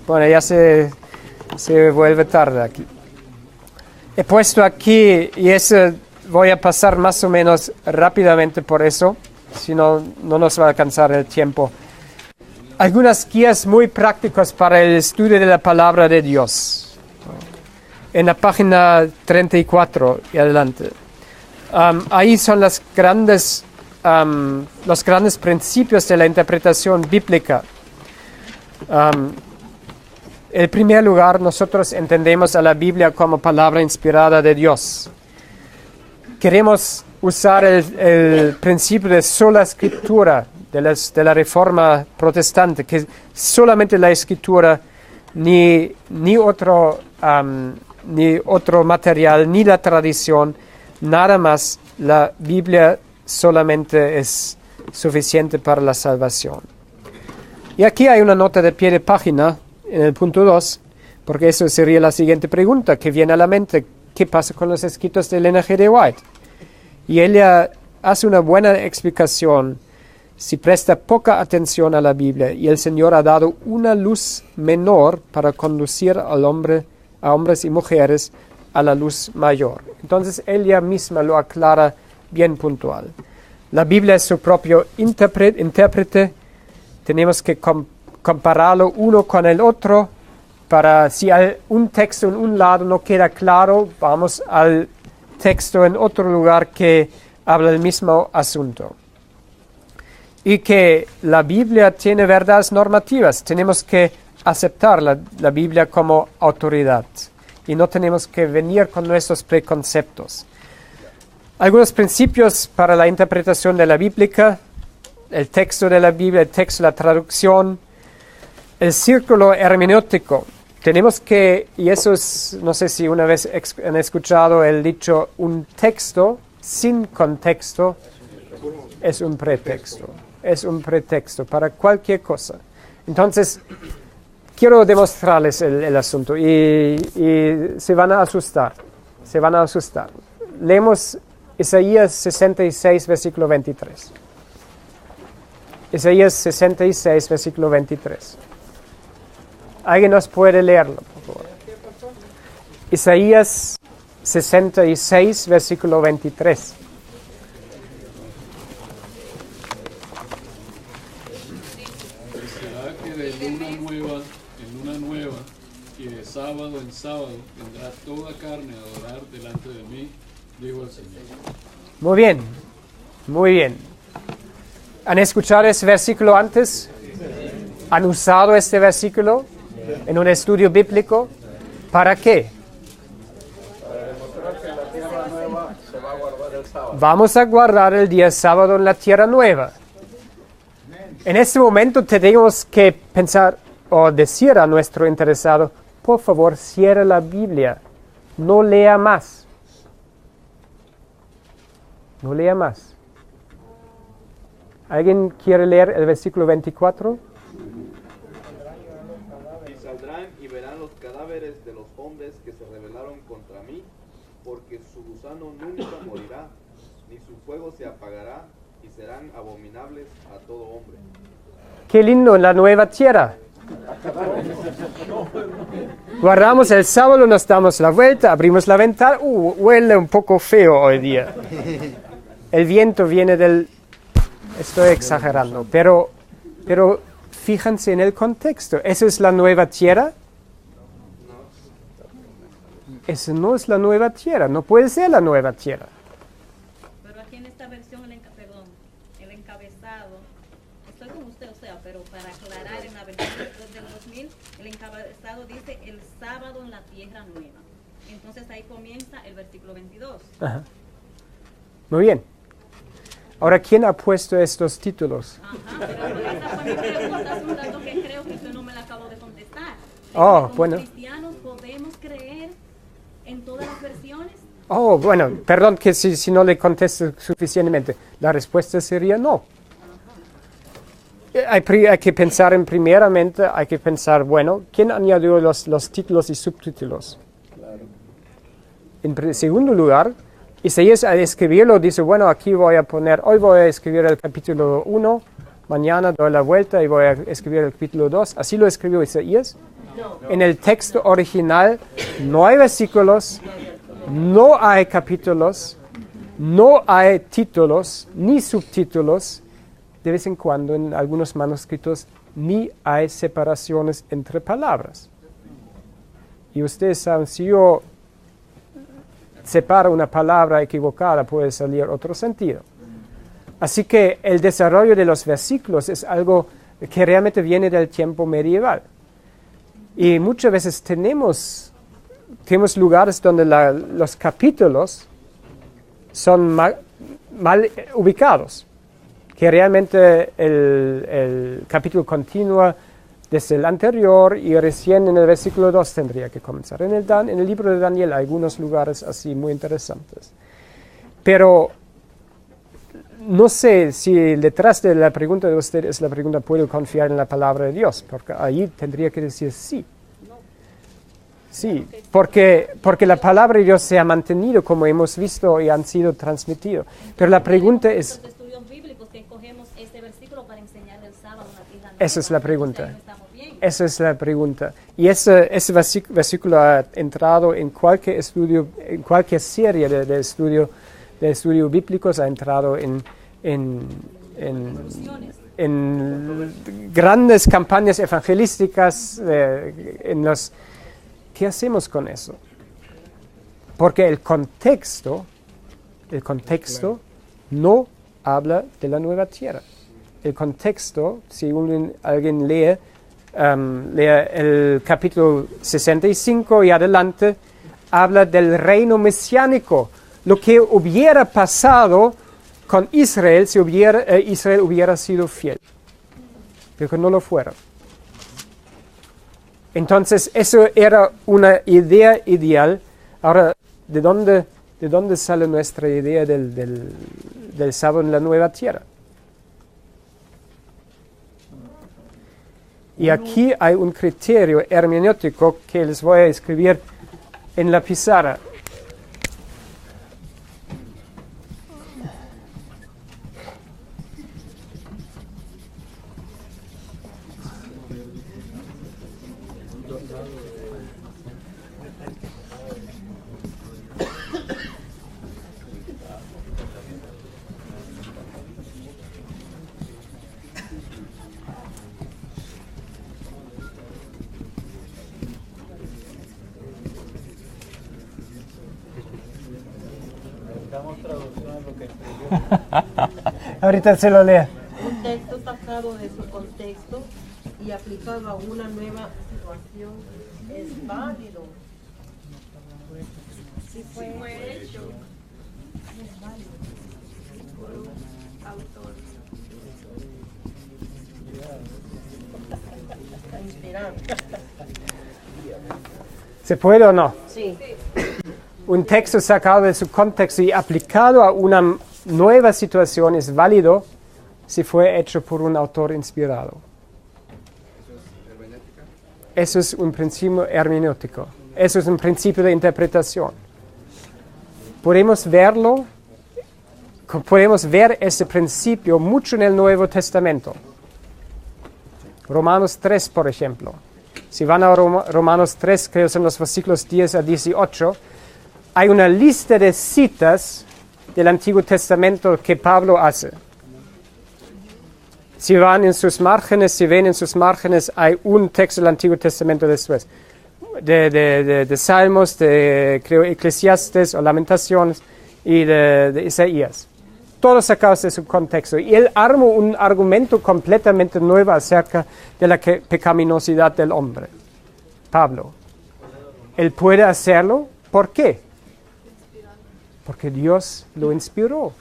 bueno, ya se vuelve tarde aquí. He puesto aquí, y eso voy a pasar más o menos rápidamente por eso, si no, no nos va a alcanzar el tiempo. Algunas guías muy prácticas para el estudio de la palabra de Dios. En la página 34 y adelante. Ahí son los grandes principios de la interpretación bíblica. En primer lugar, nosotros entendemos a la Biblia como palabra inspirada de Dios. Queremos usar el principio de sola escritura de la Reforma protestante, que solamente la escritura, ni otro material, ni la tradición, nada más, la Biblia solamente es suficiente para la salvación. Y aquí hay una nota de pie de página, en el punto 2, porque eso sería la siguiente pregunta que viene a la mente. ¿Qué pasa con los escritos de Elena G. de White? Y ella hace una buena explicación si presta poca atención a la Biblia y el Señor ha dado una luz menor para conducir a hombres y mujeres a la luz mayor. Entonces ella misma lo aclara bien puntual. La Biblia es su propio intérprete. Tenemos que compararlo uno con el otro. Para si hay un texto en un lado no queda claro, vamos al texto en otro lugar que habla del mismo asunto. Y que la Biblia tiene verdades normativas. Tenemos que aceptar la Biblia como autoridad. Y no tenemos que venir con nuestros preconceptos. Algunos principios para la interpretación de la Biblia, el texto de la Biblia, el texto de la traducción, el círculo hermenéutico. Tenemos que, y eso es, no sé si una vez han escuchado el dicho, un texto sin contexto es un pretexto. Es un pretexto para cualquier cosa. Entonces, quiero demostrarles el asunto y se van a asustar. Se van a asustar. Leemos Isaías 66, versículo 23. Isaías 66, versículo 23. ¿Alguien nos puede leerlo, por favor? Isaías 66, versículo 23. Será que de luna nueva y de sábado en sábado vendrá toda carne a adorar delante de mí, dijo el Señor. Muy bien, muy bien. ¿Han escuchado ese versículo antes? ¿Han usado este versículo en un estudio bíblico? ¿Para qué? Vamos a guardar el día sábado en la tierra nueva. En este momento tenemos que pensar o decir a nuestro interesado, por favor, cierre la Biblia, no lea más. No lea más. ¿Alguien quiere leer el versículo 24? Y saldrán y verán los cadáveres de los hombres que se rebelaron contra mí, porque su gusano nunca morirá, ni su fuego se apagará, y serán abominables a todo hombre. Qué lindo en la nueva tierra. Guardamos el sábado, nos damos la vuelta, abrimos la ventana. Huele un poco feo hoy día. El viento viene del... Estoy exagerando, pero fíjense en el contexto. ¿Esa es la nueva tierra? Esa no es la nueva tierra, no puede ser la nueva tierra. Pero aquí en esta versión, el encabezado, estoy con usted, o sea, pero para aclarar, en la versión del 2000, el encabezado dice el sábado en la tierra nueva. Entonces ahí comienza el versículo 22. Ajá. Muy bien. Ahora, ¿quién ha puesto estos títulos? Ajá, pero esa fue mi pregunta hace un rato que creo que usted no me la acabo de contestar. Oh, como bueno. cristianos podemos creer en todas las versiones. Oh, bueno, perdón que si no le contesto suficientemente. La respuesta sería no. Hay que pensar primeramente, hay que pensar, bueno, ¿quién añadió los títulos y subtítulos? Claro. En segundo lugar, Isaías al escribirlo dice, bueno, aquí hoy voy a escribir el capítulo 1, mañana doy la vuelta y voy a escribir el capítulo 2. ¿Así lo escribió Isaías? No. En el texto original no hay versículos, no hay capítulos, no hay títulos ni subtítulos. De vez en cuando en algunos manuscritos ni hay separaciones entre palabras. Y ustedes saben, si yo separo una palabra equivocada, puede salir otro sentido. Así que el desarrollo de los versículos es algo que realmente viene del tiempo medieval. Y muchas veces tenemos lugares donde los capítulos son mal ubicados, que realmente el capítulo continúa desde el anterior y recién en el versículo 2 tendría que comenzar. En el libro de Daniel hay algunos lugares así muy interesantes. Pero no sé si detrás de la pregunta de usted es la pregunta, ¿puedo confiar en la palabra de Dios? Porque ahí tendría que decir sí. Sí, porque la palabra de Dios se ha mantenido, como hemos visto, y han sido transmitidos. Pero la pregunta es... Los estudios bíblicos que escogemos este versículo para enseñar el sábado a la tierra. Esa es la pregunta. Esa es la pregunta. Y ese versículo ha entrado en cualquier estudio, en cualquier serie de estudio bíblicos, ha entrado en grandes campañas evangelísticas, ¿qué hacemos con eso? Porque el contexto no habla de la nueva tierra. El contexto, si alguien lee el capítulo 65 y adelante, habla del reino mesiánico, lo que hubiera pasado con Israel si Israel hubiera sido fiel, pero que no lo fuera. Entonces, eso era una idea ideal. Ahora, ¿de dónde sale nuestra idea del sábado en la nueva tierra? Y aquí hay un criterio hermenéutico que les voy a escribir en la pizarra. Ahorita se lo lea. Un texto sacado de su contexto y aplicado a una nueva situación es válido. Si fue hecho, es válido por un autor. Está inspirado. ¿Se puede o no? Sí. Un texto sacado de su contexto y aplicado a una nueva situación es válido si fue hecho por un autor inspirado. Eso es un principio hermenéutico. Eso es un principio de interpretación. Podemos ver ese principio mucho en el Nuevo Testamento. Romanos 3, por ejemplo. Si van a Romanos 3, creo que son los versículos 10 a 18, hay una lista de citas del Antiguo Testamento que Pablo hace. Si ven en sus márgenes, hay un texto del Antiguo Testamento después. De Salmos, creo, Eclesiastes o Lamentaciones y de Isaías. Todos sacados de su contexto. Y él armó un argumento completamente nuevo acerca de la pecaminosidad del hombre. Pablo. Él puede hacerlo. ¿Por qué? Porque Dios lo inspiró.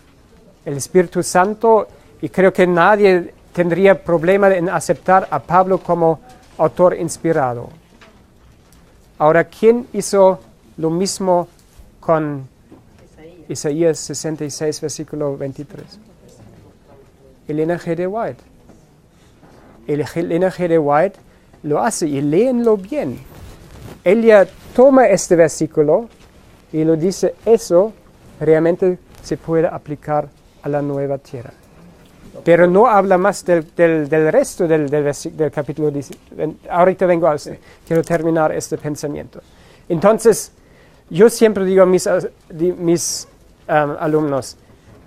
El Espíritu Santo, y creo que nadie tendría problema en aceptar a Pablo como autor inspirado. Ahora, ¿quién hizo lo mismo con Isaías 66, versículo 23? Elena G. de White. Elena G. de White lo hace, y léenlo bien. Ella toma este versículo y lo dice, eso realmente se puede aplicar a la nueva tierra. Pero no habla más del resto del capítulo 10. Ahorita vengo a eso. Quiero terminar este pensamiento. Entonces, yo siempre digo a mis alumnos,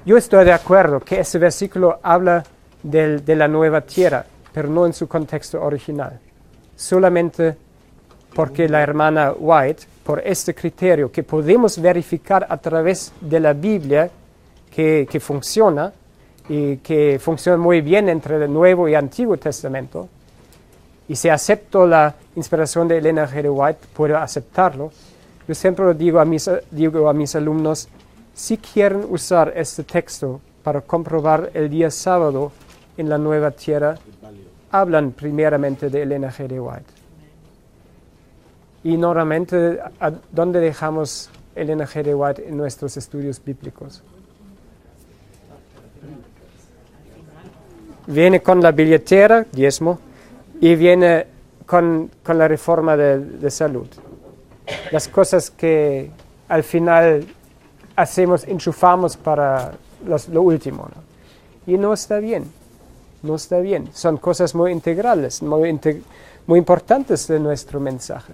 yo estoy de acuerdo que ese versículo habla de la nueva tierra, pero no en su contexto original. Solamente porque la hermana White, por este criterio que podemos verificar a través de la Biblia, que funciona, y que funciona muy bien entre el Nuevo y Antiguo Testamento, y si acepto la inspiración de Elena G. de White, puedo aceptarlo. Yo siempre lo digo a mis alumnos, si quieren usar este texto para comprobar el día sábado en la nueva tierra, hablan primeramente de Elena G. de White. Y normalmente, ¿a dónde dejamos Elena G. de White en nuestros estudios bíblicos? Viene con la billetera, diezmo, y viene con la reforma de salud. las cosas que al final enchufamos para lo último, ¿no? Y no está bien, no está bien. Son cosas muy integrales, muy importantes de nuestro mensaje.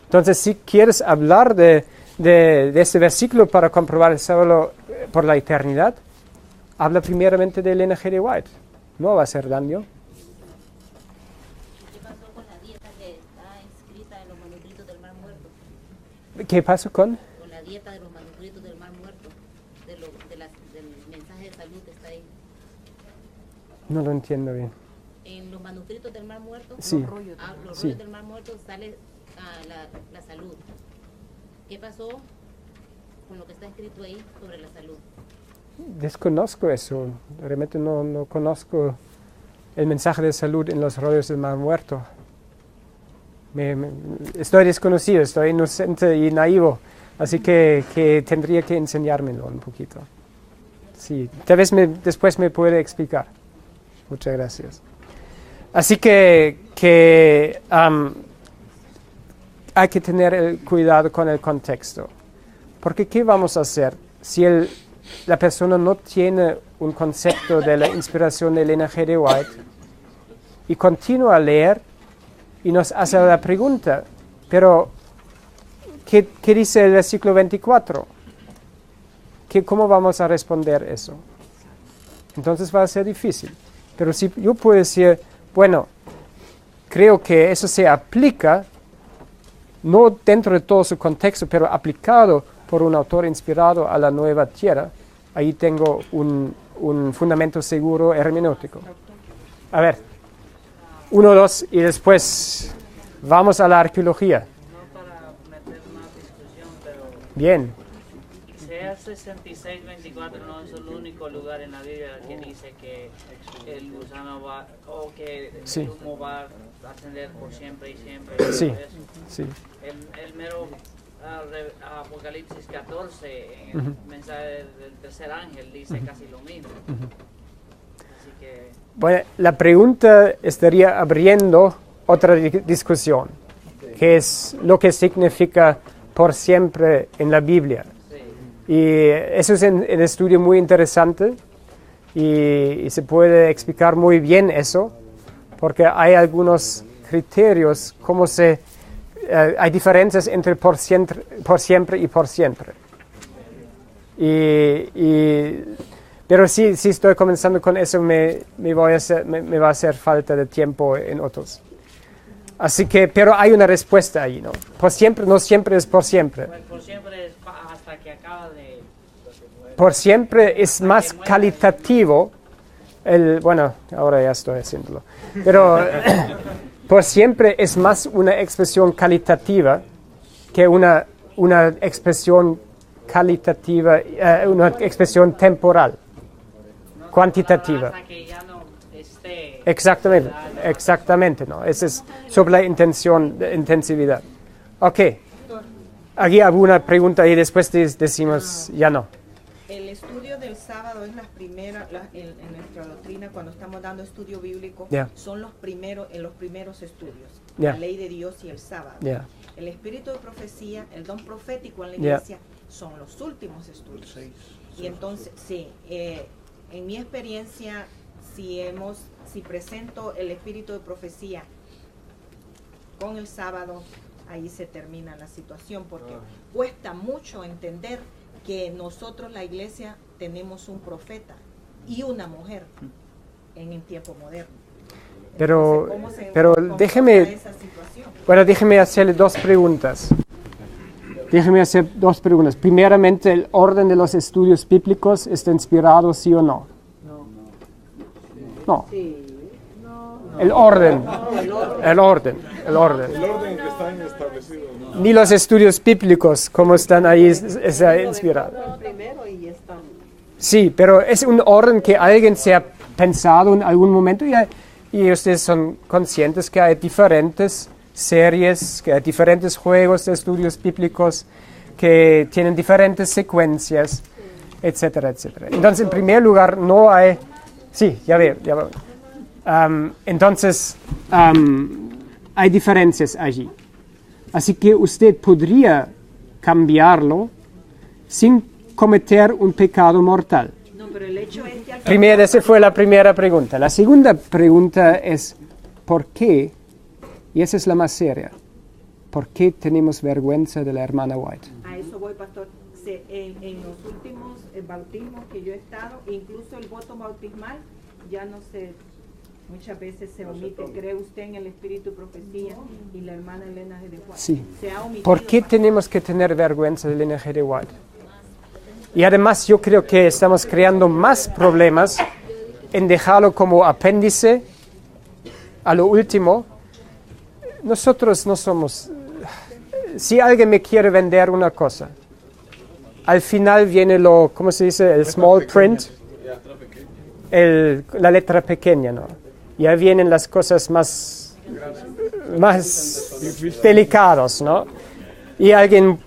Entonces, si quieres hablar de este versículo para comprobar el sábado por la eternidad, habla primeramente de Elena G. de White. No va a hacer daño. ¿Qué pasó con la dieta que está inscrita en los manuscritos del Mar Muerto? ¿Qué pasó con? Con la dieta de los manuscritos del Mar Muerto, del mensaje de salud que está ahí. No lo entiendo bien. En los manuscritos del Mar Muerto, Sí. los Sí. rollos del Mar Muerto sale la salud. ¿Qué pasó con lo que está escrito ahí sobre la salud? Desconozco eso. Realmente no conozco el mensaje de salud en los rollos del Mar Muerto. Estoy desconocido, estoy inocente y naivo. Así que tendría que enseñármelo un poquito. Sí, tal vez después me puede explicar. Muchas gracias. Así que hay que tener cuidado con el contexto. Porque ¿qué vamos a hacer si la persona no tiene un concepto de la inspiración de Elena G. de White y continúa a leer y nos hace la pregunta, pero ¿qué dice el versículo 24? ¿Cómo vamos a responder eso? Entonces va a ser difícil. Pero si yo puedo decir, bueno, creo que eso se aplica, no dentro de todo su contexto, pero aplicado por un autor inspirado a la nueva tierra, ahí tengo un fundamento seguro hermenéutico. A ver, 1, 2 y después vamos a la arqueología. No para meter más discusión, pero... Bien. Isaías 66:24 no es el único lugar en la Biblia que dice que el gusano va, o que Sí. el humo va a ascender por siempre y siempre. Sí, Eso. sí. El mero Apocalipsis 14, en el mensaje del tercer ángel, dice casi lo mismo. Así que... Bueno, la pregunta estaría abriendo otra discusión, que es lo que significa por siempre en la Biblia. Y eso es un estudio muy interesante y se puede explicar muy bien eso, porque hay algunos criterios, hay diferencias entre por siempre y por siempre. Pero sí estoy comenzando con eso, me va a hacer falta de tiempo en otros. Así que, pero hay una respuesta ahí, ¿no? Por siempre, no siempre es por siempre. Pues por siempre es hasta que acaba de... Por siempre es más calitativo. Bueno, ahora ya estoy haciéndolo. Pero por siempre es más una expresión calitativa que una expresión calitativa, una expresión temporal, cuantitativa. Hasta que ya no esté... Exactamente, ¿no? Ese es sobre la intensividad. Ok. Aquí hago una pregunta y después decimos ya no. El estudio del sábado es en nuestra doctrina, cuando estamos dando estudio bíblico, son los primeros estudios, la ley de Dios y el sábado. El espíritu de profecía, el don profético en la iglesia, son los últimos estudios. Y entonces, sí, en mi experiencia, si presento el espíritu de profecía con el sábado, ahí se termina la situación, porque cuesta mucho entender que nosotros, la iglesia, tenemos un profeta y una mujer en el tiempo moderno. Entonces, pero déjeme hacerle dos preguntas. Primeramente, ¿el orden de los estudios bíblicos está inspirado, sí o no? No. El orden que está establecido. Ni los estudios bíblicos, como están ahí, está inspirado. Sí, pero es un orden que alguien se ha pensado en algún momento y ustedes son conscientes que hay diferentes series, que hay diferentes juegos de estudios bíblicos que tienen diferentes secuencias, etcétera, etcétera. Entonces, en primer lugar, no hay... Sí, ya veo. Entonces, hay diferencias allí. Así que usted podría cambiarlo sin cometer un pecado mortal. No, pero el hecho es que Esa fue la primera pregunta. La segunda pregunta es, ¿por qué? Y esa es la más seria. ¿Por qué tenemos vergüenza de la hermana White? A eso voy, pastor. En los últimos bautismos que yo he estado, incluso el voto bautismal, ya no se, muchas veces se omite. ¿Cree usted en el espíritu y profecía? Y la hermana Elena G. de White. Sí. Se ha omitido. ¿Por qué tenemos que tener vergüenza de Elena G. de White? Y además yo creo que estamos creando más problemas en dejarlo como apéndice a lo último. Nosotros no somos... Si alguien me quiere vender una cosa, al final viene ¿cómo se dice? El small print, la letra pequeña, ¿no? Y ahí vienen las cosas más delicadas, ¿no? Y alguien,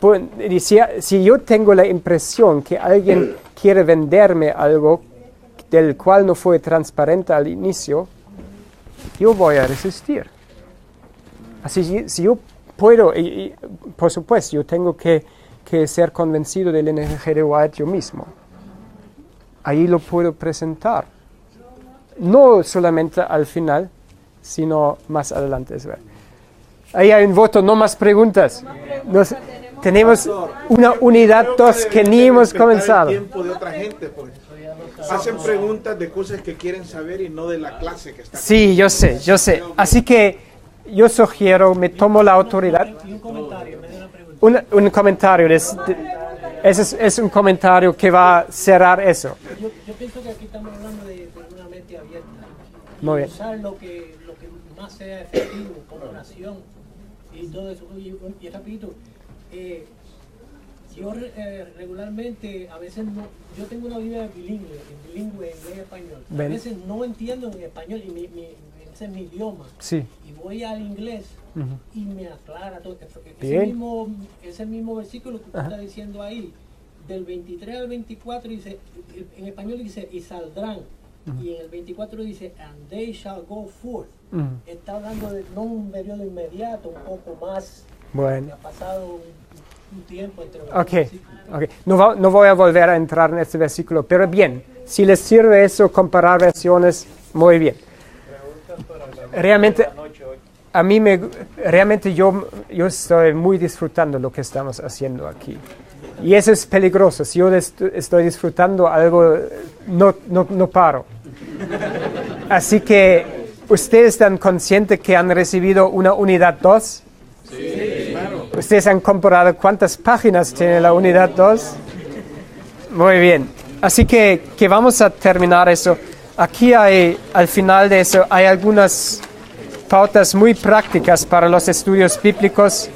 si yo tengo la impresión que alguien quiere venderme algo del cual no fue transparente al inicio, yo voy a resistir. Así, si yo puedo, y por supuesto, yo tengo que ser convencido del Elena G. de White yo mismo. Ahí lo puedo presentar. No solamente al final, sino más adelante. Ahí hay un voto, no más preguntas. Tenemos una unidad 2 que ni hemos comenzado. El tiempo de otra gente, pues. Hacen preguntas de cosas que quieren saber y no de la clase que está. Sí, yo sé. Así que yo sugiero, me tomo la autoridad. Un comentario. Es un comentario que va a cerrar eso. Yo pienso que aquí estamos hablando de una mente abierta. Muy bien. Usar lo que más sea efectivo, con oración y todo eso. Y rapidito, yo regularmente, a veces no, yo tengo una Biblia bilingüe inglés y español. A veces no entiendo en español y ese es mi idioma. Sí. Y voy al inglés y me aclara todo. Ese mismo versículo que usted está diciendo ahí, del 23 al 24 dice, en español dice, y saldrán. Y en el 24 dice, and they shall go forth. Está hablando de no un periodo inmediato, un poco más. Bueno. Que ha pasado un tiempo entre los Ok. No voy a volver a entrar en este versículo, pero bien, si les sirve eso, comparar versiones, muy bien. Realmente, realmente yo estoy muy disfrutando lo que estamos haciendo aquí. Y eso es peligroso. Si yo estoy disfrutando algo, no paro. Así que, ¿ustedes están conscientes que han recibido una unidad 2? Sí, claro. ¿Ustedes han comparado cuántas páginas tiene la unidad 2? Muy bien. Así que vamos a terminar eso. Aquí al final de eso, hay algunas pautas muy prácticas para los estudios bíblicos,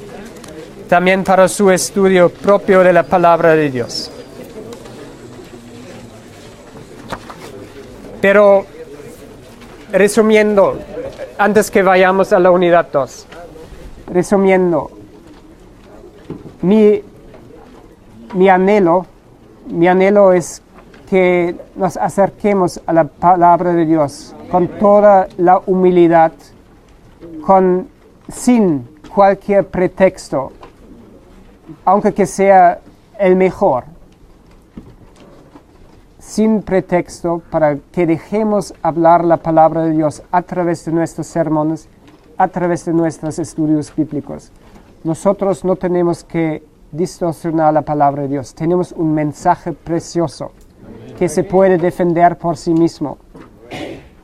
también para su estudio propio de la palabra de Dios. Pero, resumiendo, antes que vayamos a la unidad 2, resumiendo, mi anhelo es que nos acerquemos a la palabra de Dios con toda la humildad, sin cualquier pretexto, aunque que sea el mejor, sin pretexto, para que dejemos hablar la palabra de Dios a través de nuestros sermones, a través de nuestros estudios bíblicos. Nosotros no tenemos que distorsionar la palabra de Dios. Tenemos un mensaje precioso que se puede defender por sí mismo.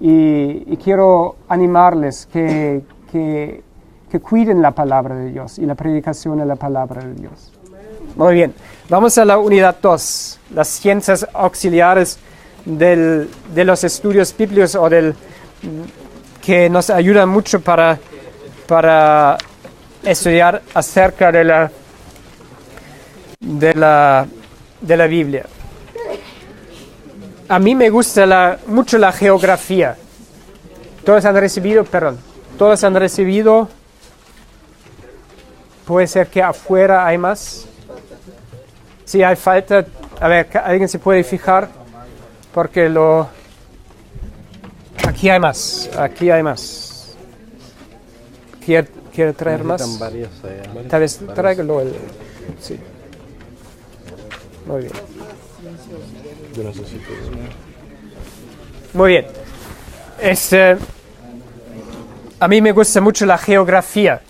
Y quiero animarles que cuiden la palabra de Dios y la predicación de la palabra de Dios. Muy bien, vamos a la unidad 2, las ciencias auxiliares de los estudios bíblicos o que nos ayudan mucho para estudiar acerca de la Biblia. A mí me gusta mucho la geografía. Todos han recibido, puede ser que afuera hay más. Si hay falta, a ver, alguien se puede fijar, porque aquí hay más. Aquí quiere traer más? Tal vez tráigalo. Sí. Muy bien. Muy bien. A mí me gusta mucho la geografía.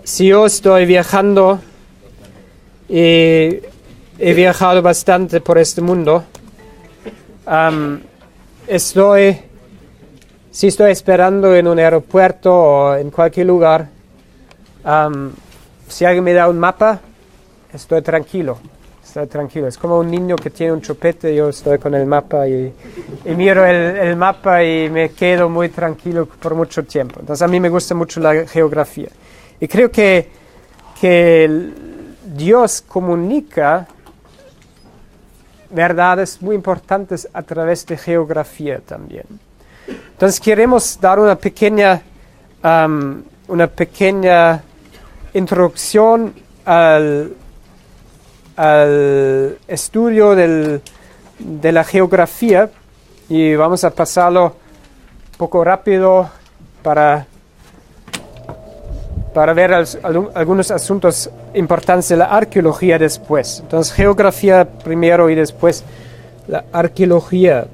Si yo estoy viajando y he viajado bastante por este mundo, si estoy esperando en un aeropuerto o en cualquier lugar, si alguien me da un mapa, estoy tranquilo. Es como un niño que tiene un chupete, yo estoy con el mapa y miro el mapa y me quedo muy tranquilo por mucho tiempo. Entonces a mí me gusta mucho la geografía. Y creo que Dios comunica verdades muy importantes a través de geografía también. Entonces queremos dar una pequeña introducción al estudio de la geografía y vamos a pasarlo un poco rápido para ver algunos asuntos importantes de la arqueología después. Entonces, geografía primero y después la arqueología.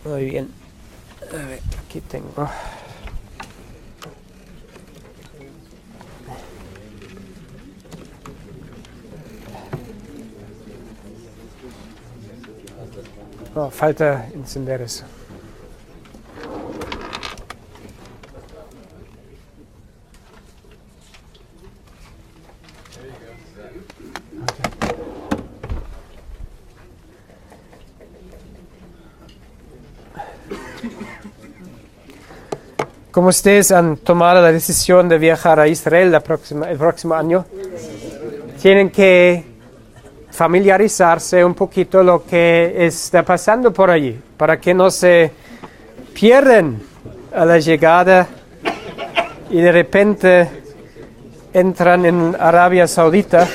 Muy bien. A ver, aquí tengo. Oh, falta encender eso. Como ustedes han tomado la decisión de viajar a Israel el próximo año, tienen que familiarizarse un poquito lo que está pasando por allí, para que no se pierden a la llegada y de repente entran en Arabia Saudita,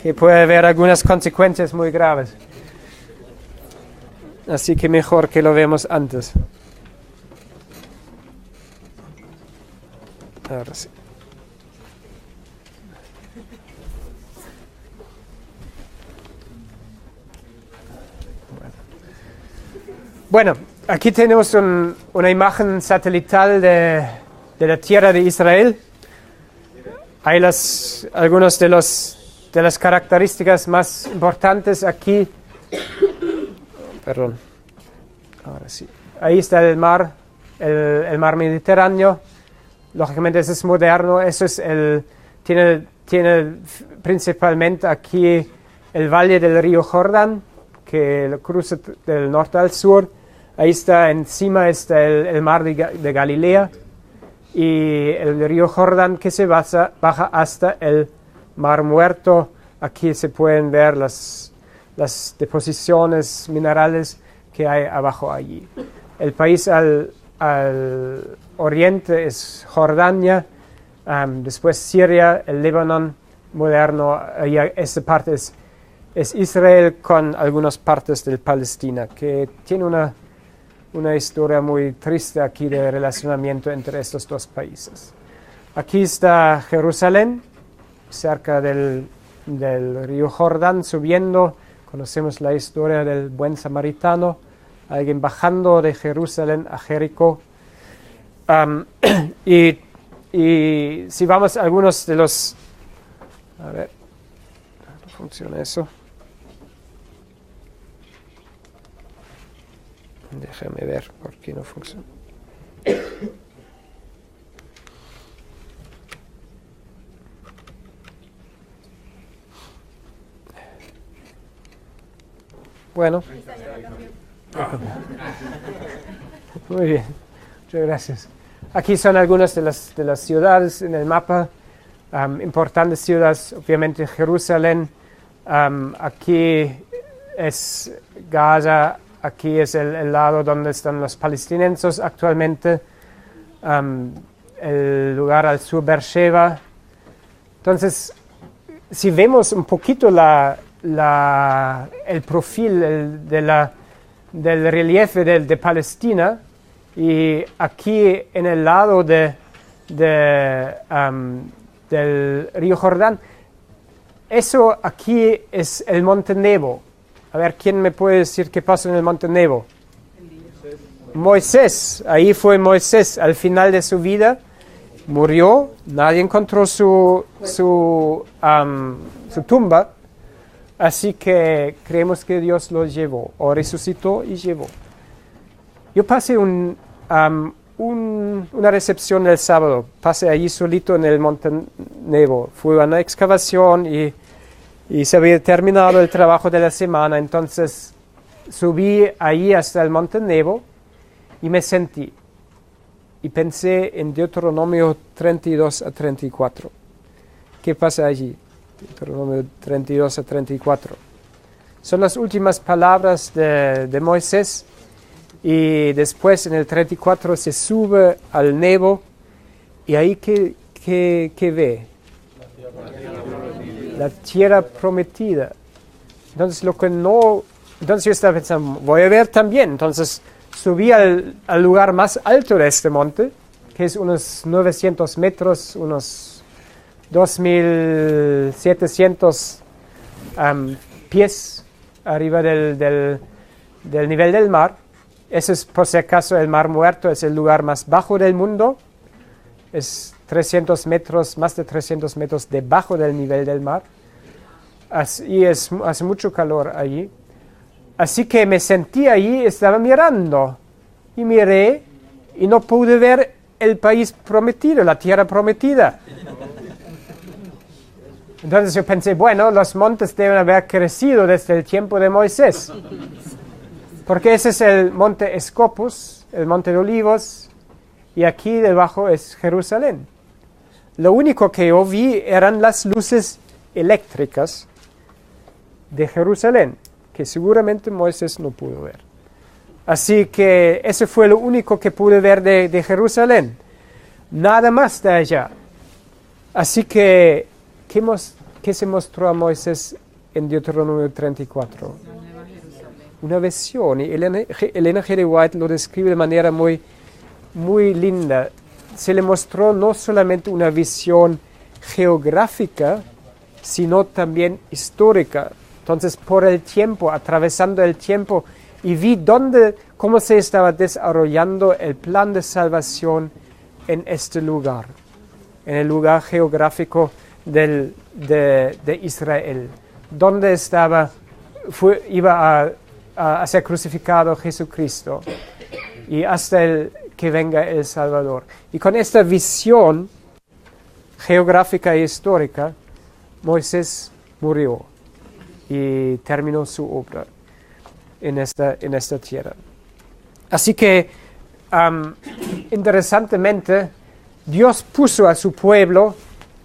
que puede haber algunas consecuencias muy graves. Así que mejor que lo vemos antes. Ahora sí. Bueno, aquí tenemos una imagen satelital de la tierra de Israel. Hay algunas de las características más importantes aquí. Perdón. Ahora sí. Ahí está el mar Mediterráneo. Lógicamente ese es moderno. Eso es tiene principalmente aquí el valle del río Jordán, que lo cruza del norte al sur. Ahí está, encima está el mar de Galilea y el río Jordán que se baja hasta el mar Muerto. Aquí se pueden ver las deposiciones minerales que hay abajo allí. El país al oriente es Jordania, después Siria, el Líbano moderno, y esta parte es Israel con algunas partes de Palestina, que tiene una historia muy triste aquí de relacionamiento entre estos dos países. Aquí está Jerusalén, cerca del río Jordán, subiendo. Conocemos la historia del buen samaritano, alguien bajando de Jerusalén a Jericó. Y si vamos a algunos de los... A ver, ¿cómo funciona eso? Déjame ver por qué no funciona. Bueno. Muy bien. Muchas gracias. Aquí son algunas de las ciudades en el mapa. Importantes ciudades, obviamente Jerusalén. Aquí es Gaza. Aquí es el lado donde están los palestineses actualmente. El lugar al sur, Beersheba. Entonces, si vemos un poquito el profil de del relieve de Palestina, y aquí en el lado del río Jordán, eso aquí es el monte Nebo. A ver, ¿quién me puede decir qué pasó en el monte Nebo? Moisés, ahí fue Moisés al final de su vida, murió, nadie encontró su tumba, así que creemos que Dios lo llevó, o resucitó y llevó. Yo pasé una recepción el sábado, pasé allí solito en el monte Nebo, fue a una excavación y se había terminado el trabajo de la semana, entonces subí ahí hasta el monte Nebo y me sentí. Y pensé en Deuteronomio 32 a 34. ¿Qué pasa allí? Deuteronomio 32 a 34. Son las últimas palabras de Moisés. Y después en el 34 se sube al Nebo. Y ahí ¿qué ve? La tierra prometida. Entonces entonces yo estaba pensando, voy a ver también. Entonces subí al lugar más alto de este monte, que es unos 900 metros, unos 2.700 pies arriba del nivel del mar. Ese es, por si acaso, el Mar Muerto, es el lugar más bajo del mundo. Es 300 metros, más de 300 metros debajo del nivel del mar. Y hace mucho calor allí. Así que me sentí allí, estaba mirando, y miré, y no pude ver el país prometido, la tierra prometida. Entonces yo pensé, bueno, los montes deben haber crecido desde el tiempo de Moisés, porque ese es el monte Escopus, el monte de Olivos, y aquí debajo es Jerusalén. Lo único que yo vi eran las luces eléctricas de Jerusalén, que seguramente Moisés no pudo ver. Así que eso fue lo único que pude ver de Jerusalén. Nada más de allá. Así que, ¿qué se mostró a Moisés en Deuteronomio 34? Una visión. Y Elena G. de White lo describe de manera muy, muy linda. Se le mostró no solamente una visión geográfica, sino también histórica. Entonces, por el tiempo, atravesando el tiempo, y vi cómo se estaba desarrollando el plan de salvación en este lugar, en el lugar geográfico de Israel, donde iba a ser crucificado Jesucristo, y hasta que venga el Salvador. Y con esta visión geográfica e histórica, Moisés murió y terminó su obra en esta tierra. Así que, interesantemente, Dios puso a su pueblo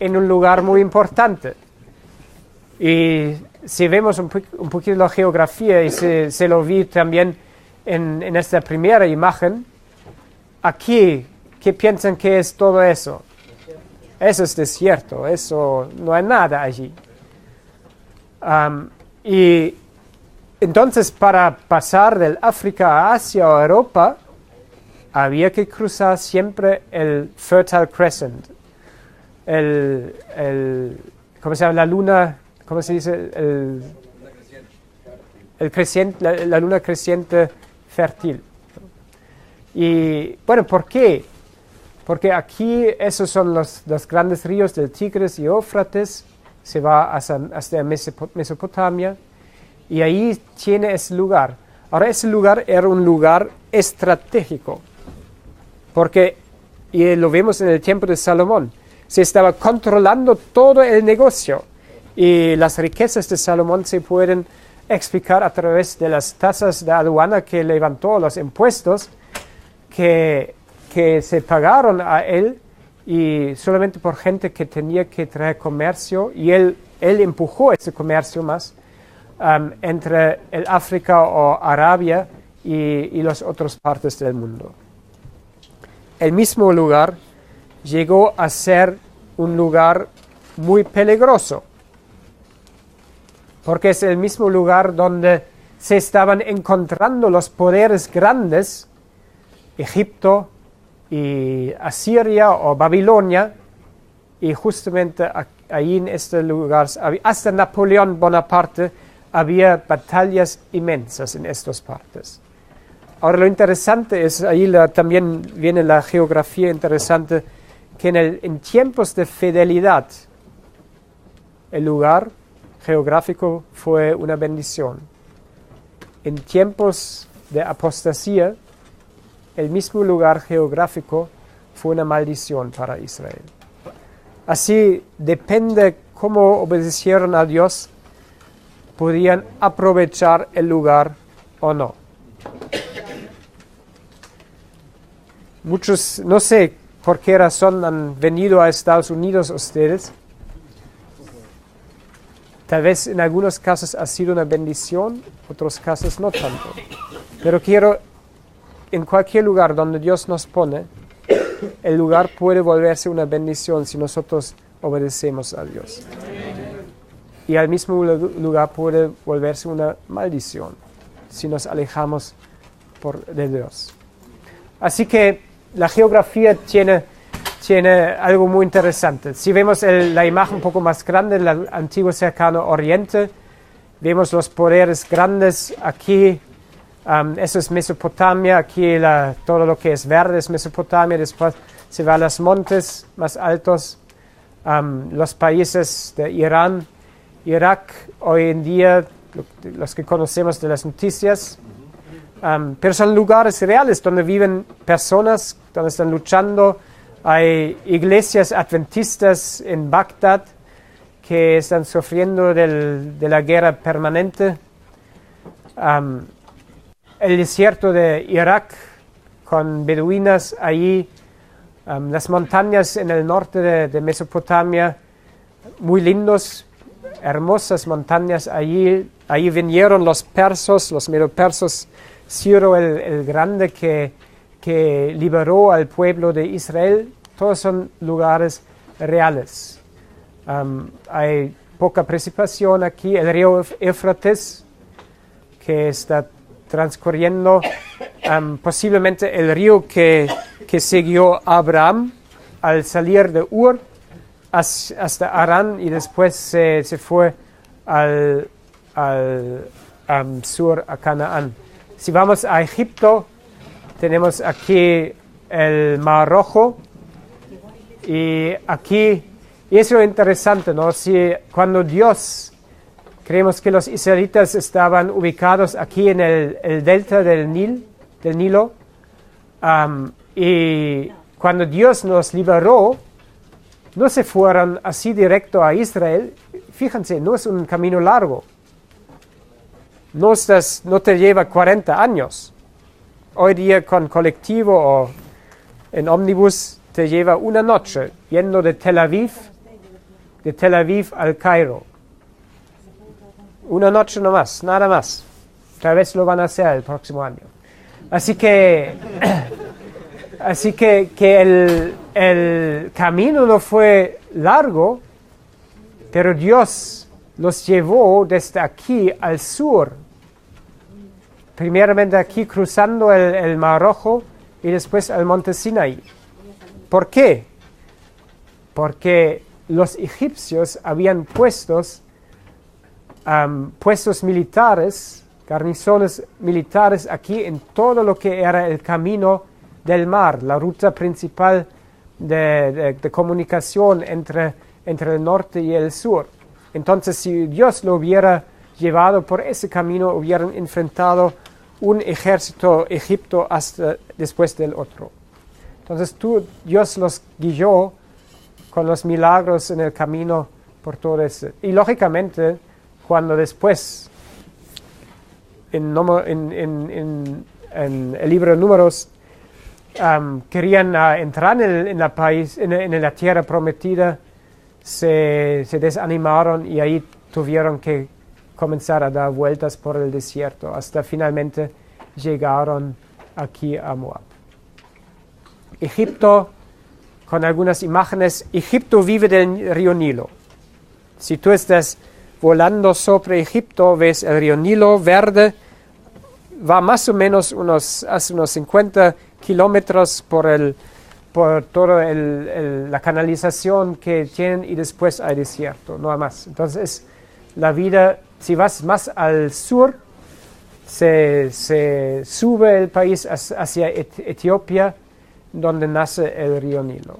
en un lugar muy importante. Y si vemos un poquito la geografía, y se lo vi también en esta primera imagen, aquí, ¿qué piensan que es todo eso? Eso es desierto, eso no hay nada allí. Y entonces, para pasar del África a Asia o Europa, había que cruzar siempre el Fertile Crescent, ¿cómo se llama? La luna, ¿cómo se dice? La luna creciente fértil. Y bueno, ¿por qué? Porque aquí esos son los grandes ríos del Tigris y Éufrates, se va hasta Mesopotamia, y ahí tiene ese lugar. Ahora, ese lugar era un lugar estratégico, porque, y lo vemos en el tiempo de Salomón, se estaba controlando todo el negocio, y las riquezas de Salomón se pueden explicar a través de las tasas de aduana que levantó, los impuestos que se pagaron a él, y solamente por gente que tenía que traer comercio, y él empujó ese comercio más entre el África o Arabia y las otras partes del mundo. El mismo lugar llegó a ser un lugar muy peligroso, porque es el mismo lugar donde se estaban encontrando los poderes grandes, Egipto y Asiria o Babilonia, y justamente ahí en este lugar, hasta Napoleón Bonaparte, había batallas inmensas en estas partes. Ahora lo interesante es, ahí también viene la geografía interesante, que en tiempos de fidelidad, el lugar geográfico fue una bendición. En tiempos de apostasía, el mismo lugar geográfico fue una maldición para Israel. Así depende cómo obedecieron a Dios, podían aprovechar el lugar o no. Muchos, no sé por qué razón han venido a Estados Unidos ustedes. Tal vez en algunos casos ha sido una bendición, otros casos no tanto. Pero quiero, en cualquier lugar donde Dios nos pone, el lugar puede volverse una bendición si nosotros obedecemos a Dios. Y al mismo lugar puede volverse una maldición si nos alejamos de Dios. Así que la geografía tiene algo muy interesante. Si vemos la imagen un poco más grande del antiguo cercano oriente, vemos los poderes grandes aquí. Eso es Mesopotamia, aquí todo lo que es verde es Mesopotamia, después se va a los montes más altos, los países de Irán, Irak, hoy en día, los que conocemos de las noticias, pero son lugares reales donde viven personas, donde están luchando. Hay iglesias adventistas en Bagdad que están sufriendo de la guerra permanente. El desierto de Irak con beduinas allí, las montañas en el norte de Mesopotamia, muy lindos, hermosas montañas allí. Allí vinieron los persos, los medo-persos, Ciro el Grande que liberó al pueblo de Israel. Todos son lugares reales. Hay poca precipitación aquí. El río Éufrates, que está transcurriendo, posiblemente el río que siguió Abraham al salir de Ur hasta Arán y después se fue al sur, a Canaán. Si vamos a Egipto, tenemos aquí el Mar Rojo y aquí, y eso es interesante, ¿no? Cuando Dios, creemos que los israelitas estaban ubicados aquí en el delta del Nilo, y cuando Dios nos liberó, no se fueron así directo a Israel. Fíjense, no es un camino largo. No te lleva 40 años. Hoy día con colectivo o en ómnibus te lleva una noche yendo de Tel Aviv al Cairo. Una noche nomás, nada más. Tal vez lo van a hacer el próximo año. Así que el camino no fue largo, pero Dios los llevó desde aquí al sur. Primeramente aquí cruzando el Mar Rojo y después al monte Sinaí. ¿Por qué? Porque los egipcios habían puestos militares, garnizones militares aquí en todo lo que era el camino del mar, la ruta principal de comunicación entre el norte y el sur. Entonces, si Dios lo hubiera llevado por ese camino, hubieran enfrentado un ejército egipcio hasta después del otro. Entonces, Dios los guió con los milagros en el camino por todo eso. Y lógicamente, cuando después, en el libro de Números, querían entrar en la tierra prometida, se desanimaron y ahí tuvieron que comenzar a dar vueltas por el desierto hasta finalmente llegaron aquí a Moab. Egipto, con algunas imágenes, Egipto vive del río Nilo. Si tú estás volando sobre Egipto, ves el río Nilo verde va más o menos hace unos 50 kilómetros por toda la canalización que tienen y después hay desierto, no hay más. Entonces, la vida, si vas más al sur, se sube el país hacia Etiopía, donde nace el río Nilo.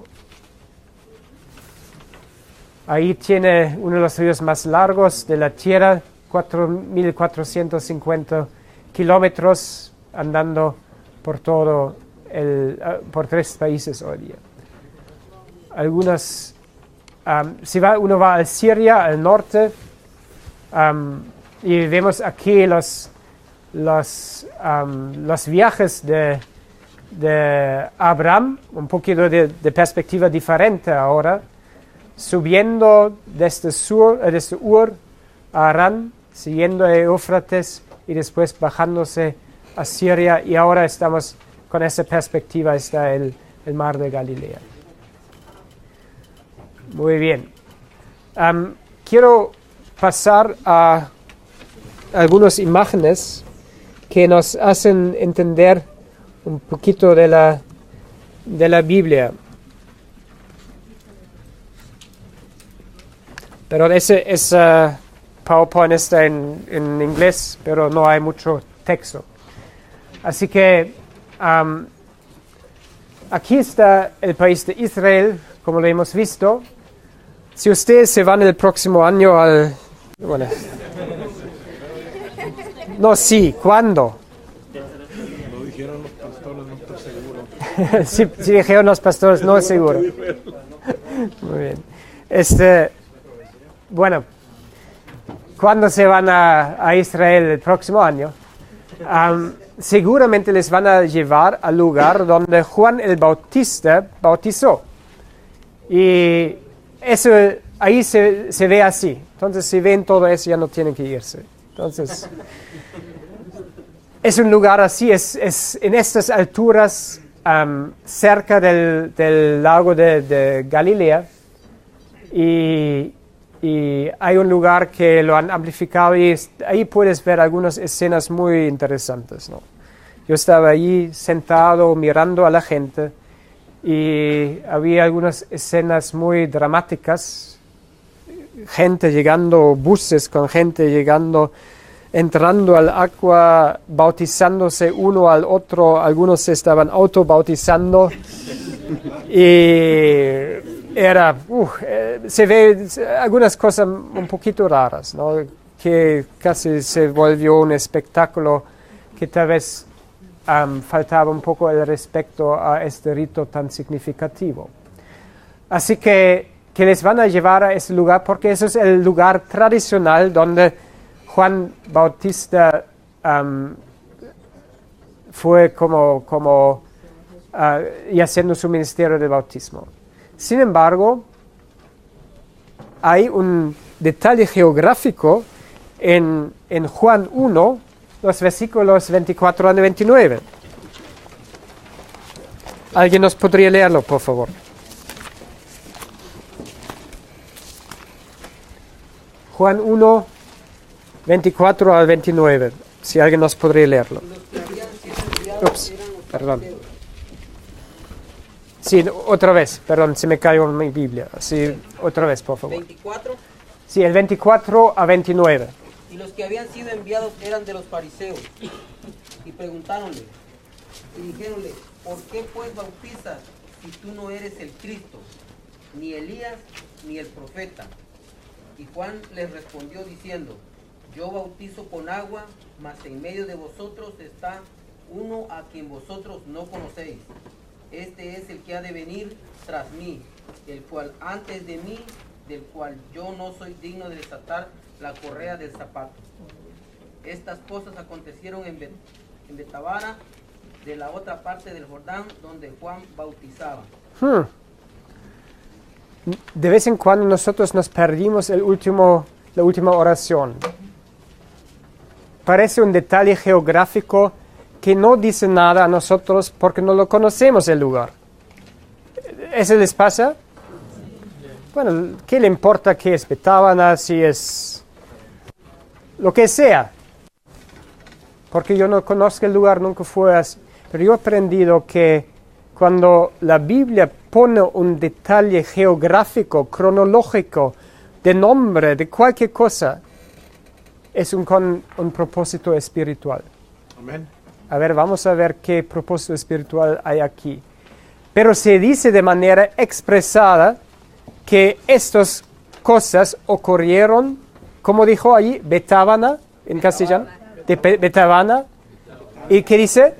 Ahí tiene uno de los ríos más largos de la Tierra, 4.450 kilómetros, andando por por 3 países hoy día. Algunas, uno va a Siria, al norte, y vemos aquí los viajes de Abraham, un poquito de perspectiva diferente ahora, subiendo desde Ur a Arán, siguiendo a Éufrates y después bajándose a Siria, y ahora estamos con esa perspectiva, está el mar de Galilea. Muy bien. Quiero pasar a algunas imágenes que nos hacen entender un poquito de la Biblia. Pero ese PowerPoint está en inglés, pero no hay mucho texto. Así que aquí está el país de Israel, como lo hemos visto. Si ustedes se van el próximo año ¿cuándo? Lo dijeron los pastores, no estoy seguro. Sí, dijeron los pastores, no es seguro. Muy bien. Bueno, ¿cuándo se van a Israel el próximo año? Seguramente les van a llevar al lugar donde Juan el Bautista bautizó. Y eso ahí se ve así. Entonces, si ven todo eso, ya no tienen que irse. Entonces, es un lugar así, es en estas alturas, cerca del lago de Galilea. Y hay un lugar que lo han amplificado y ahí puedes ver algunas escenas muy interesantes, ¿no? Yo estaba allí sentado mirando a la gente y había algunas escenas muy dramáticas, gente llegando, buses con gente llegando, entrando al agua, bautizándose uno al otro, algunos se estaban autobautizando y se ve algunas cosas un poquito raras, ¿no? Que casi se volvió un espectáculo que tal vez faltaba un poco el respeto a este rito tan significativo. Así que les van a llevar a ese lugar porque eso es el lugar tradicional donde Juan Bautista fue y haciendo su ministerio de bautismo. Sin embargo, hay un detalle geográfico en Juan 1, los versículos 24 al 29. ¿Alguien nos podría leerlo, por favor? Juan 1, 24 al 29. Si alguien nos podría leerlo. Ups, perdón. Sí, otra vez, perdón, se me cayó mi Biblia. Sí, otra vez, por favor. 24. Sí, el 24 a 29. Y los que habían sido enviados eran de los fariseos. Y preguntáronle, y dijéronle, ¿por qué pues bautizas si tú no eres el Cristo, ni Elías, ni el profeta? Y Juan les respondió diciendo, yo bautizo con agua, mas en medio de vosotros está uno a quien vosotros no conocéis. Este es el que ha de venir tras mí, el cual antes de mí, del cual yo no soy digno de desatar la correa del zapato. Estas cosas acontecieron en Betabara, de la otra parte del Jordán, donde Juan bautizaba. De vez en cuando nosotros nos perdimos la última oración. Parece un detalle geográfico que no dice nada a nosotros porque no lo conocemos el lugar. ¿Eso les pasa? Bueno, ¿qué le importa qué es Betábana, si es lo que sea? porque yo no conozco el lugar, nunca fue así. Pero yo he aprendido que cuando la Biblia pone un detalle geográfico, cronológico, de nombre, de cualquier cosa, es con un propósito espiritual. Amén. A ver, vamos a ver qué propósito espiritual hay aquí. Pero se dice de manera expresada que estas cosas ocurrieron, como dijo allí, Betábana, en castellano, de Betábana. ¿Y qué dice?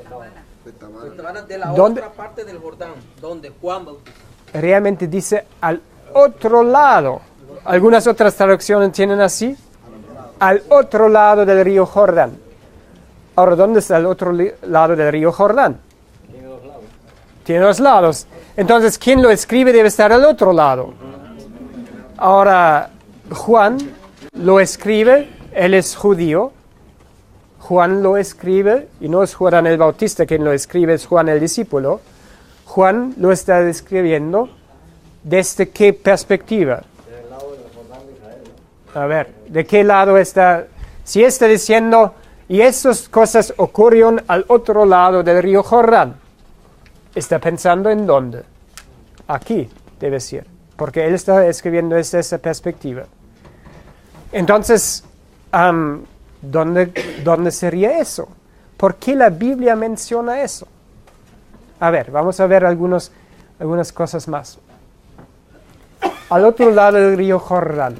Betábana de la ¿Dónde? otra parte del Jordán, donde Juan bautizó. Realmente dice al otro lado. Algunas otras traducciones tienen así. Al otro lado del río Jordán. Ahora, ¿dónde está el otro lado del río Jordán? Tiene dos lados. Entonces, quien lo escribe debe estar al otro lado. Ahora, Juan lo escribe, él es judío. Juan lo escribe, y no es Juan el Bautista quien lo escribe, es Juan el discípulo. Juan lo está describiendo desde qué perspectiva. A ver, ¿de qué lado está? Si está diciendo, y estas cosas ocurrieron al otro lado del río Jordán, ¿está pensando en dónde? Aquí, debe ser, porque él está escribiendo desde esa perspectiva. Entonces, ¿dónde sería eso? ¿Por qué la Biblia menciona eso? A ver, vamos a ver algunas cosas más. Al otro lado del río Jordán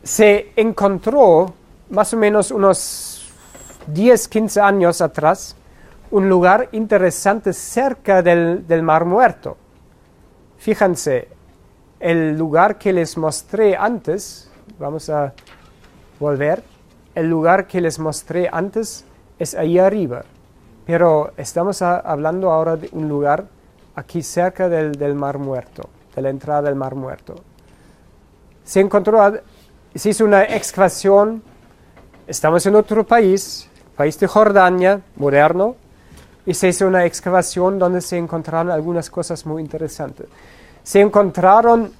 se encontró, más o menos unos 10, 15 años atrás, un lugar interesante cerca del Mar Muerto. Fíjense, el lugar que les mostré antes, vamos a volver, el lugar que les mostré antes es ahí arriba, pero estamos hablando ahora de un lugar aquí cerca del Mar Muerto, de la entrada del Mar Muerto. Se hizo una excavación, estamos en otro país de Jordania, moderno, y se hizo una excavación donde se encontraron algunas cosas muy interesantes. Se encontraron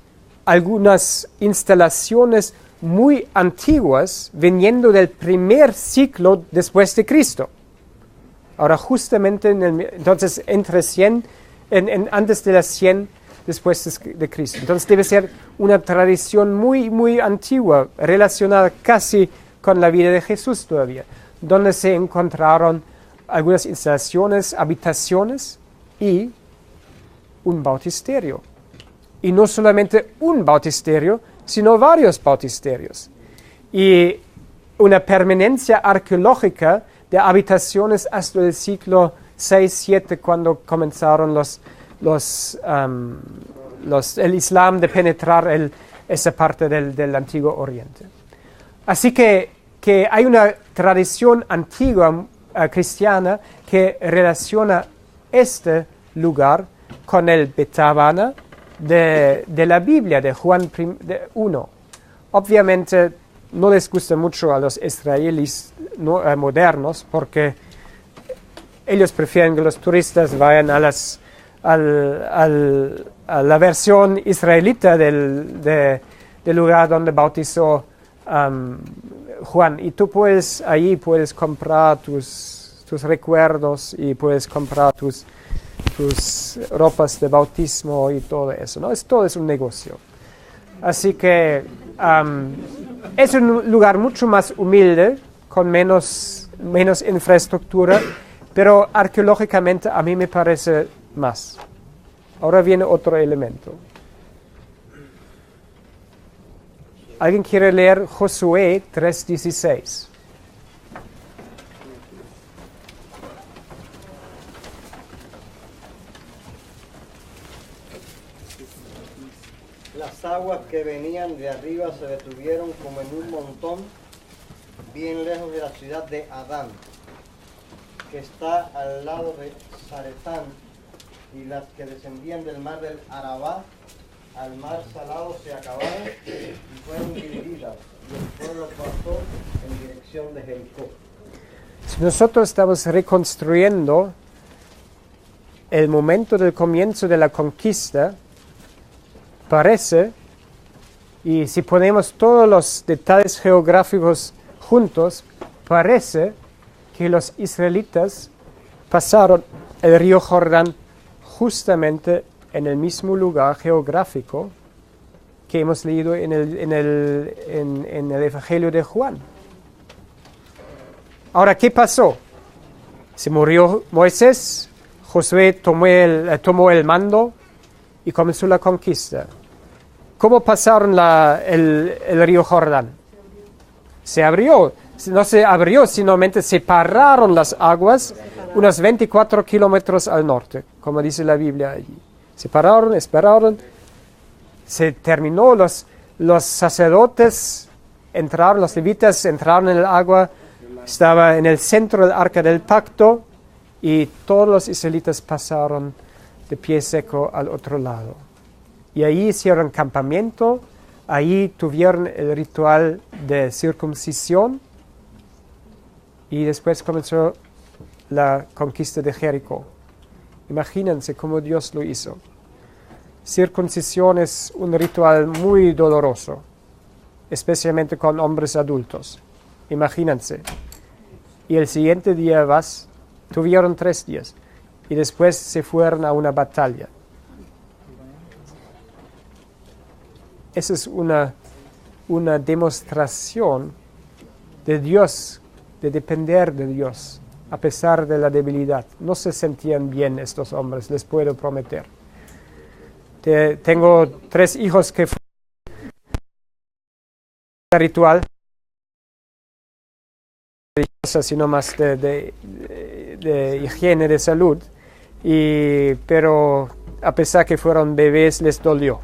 algunas instalaciones muy antiguas viniendo del primer siglo después de Cristo. Ahora, justamente entonces entre 100, antes de las 100 después de Cristo. Entonces debe ser una tradición muy, muy antigua, relacionada casi con la vida de Jesús todavía, donde se encontraron algunas instalaciones, habitaciones y un bautisterio. Y no solamente un bautisterio, sino varios bautisterios. Y una permanencia arqueológica de habitaciones hasta el siglo VI-VII, cuando comenzaron el Islam de penetrar esa parte del Antiguo Oriente. Así que hay una tradición antigua cristiana que relaciona este lugar con el Betábana de la Biblia, de Juan 1. Obviamente no les gusta mucho a los israelíes modernos, porque ellos prefieren que los turistas vayan a la versión israelita del lugar donde bautizó Juan. Y tú allí puedes comprar tus recuerdos y puedes comprar tus ropas de bautismo y todo eso, ¿no? Todo es un negocio. Así que es un lugar mucho más humilde, con menos infraestructura, pero arqueológicamente a mí me parece más. Ahora viene otro elemento. ¿Alguien quiere leer Josué 3:16? Las aguas que venían de arriba se detuvieron como en un montón, bien lejos de la ciudad de Adán, que está al lado de Zaretán, y las que descendían del mar del Arabá al mar salado se acabaron y fueron divididas, y el pueblo pasó en dirección de Jericó. Si nosotros estamos reconstruyendo el momento del comienzo de la conquista, parece, y si ponemos todos los detalles geográficos juntos, parece que los israelitas pasaron el río Jordán justamente en el mismo lugar geográfico que hemos leído en el Evangelio de Juan. Ahora, ¿qué pasó? Se murió Moisés, Josué tomó el mando y comenzó la conquista. ¿Cómo pasaron el río Jordán? Se abrió. No se abrió, sino separaron las aguas unos 24 kilómetros al norte, como dice la Biblia allí. Separaron, esperaron, se terminó, los sacerdotes entraron, los levitas entraron en el agua, estaba en el centro del arca del pacto y todos los israelitas pasaron de pie seco al otro lado. Y ahí hicieron campamento, ahí tuvieron el ritual de circuncisión y después comenzó la conquista de Jericó. Imagínense cómo Dios lo hizo. Circuncisión es un ritual muy doloroso, especialmente con hombres adultos. Imagínense. Y el siguiente día tuvieron 3 días y después se fueron a una batalla. Esa es una demostración de Dios, de depender de Dios, a pesar de la debilidad. No se sentían bien estos hombres, les puedo prometer. Tengo 3 hijos que fueron ritual, sino más de higiene, de salud, pero a pesar que fueron bebés les dolió.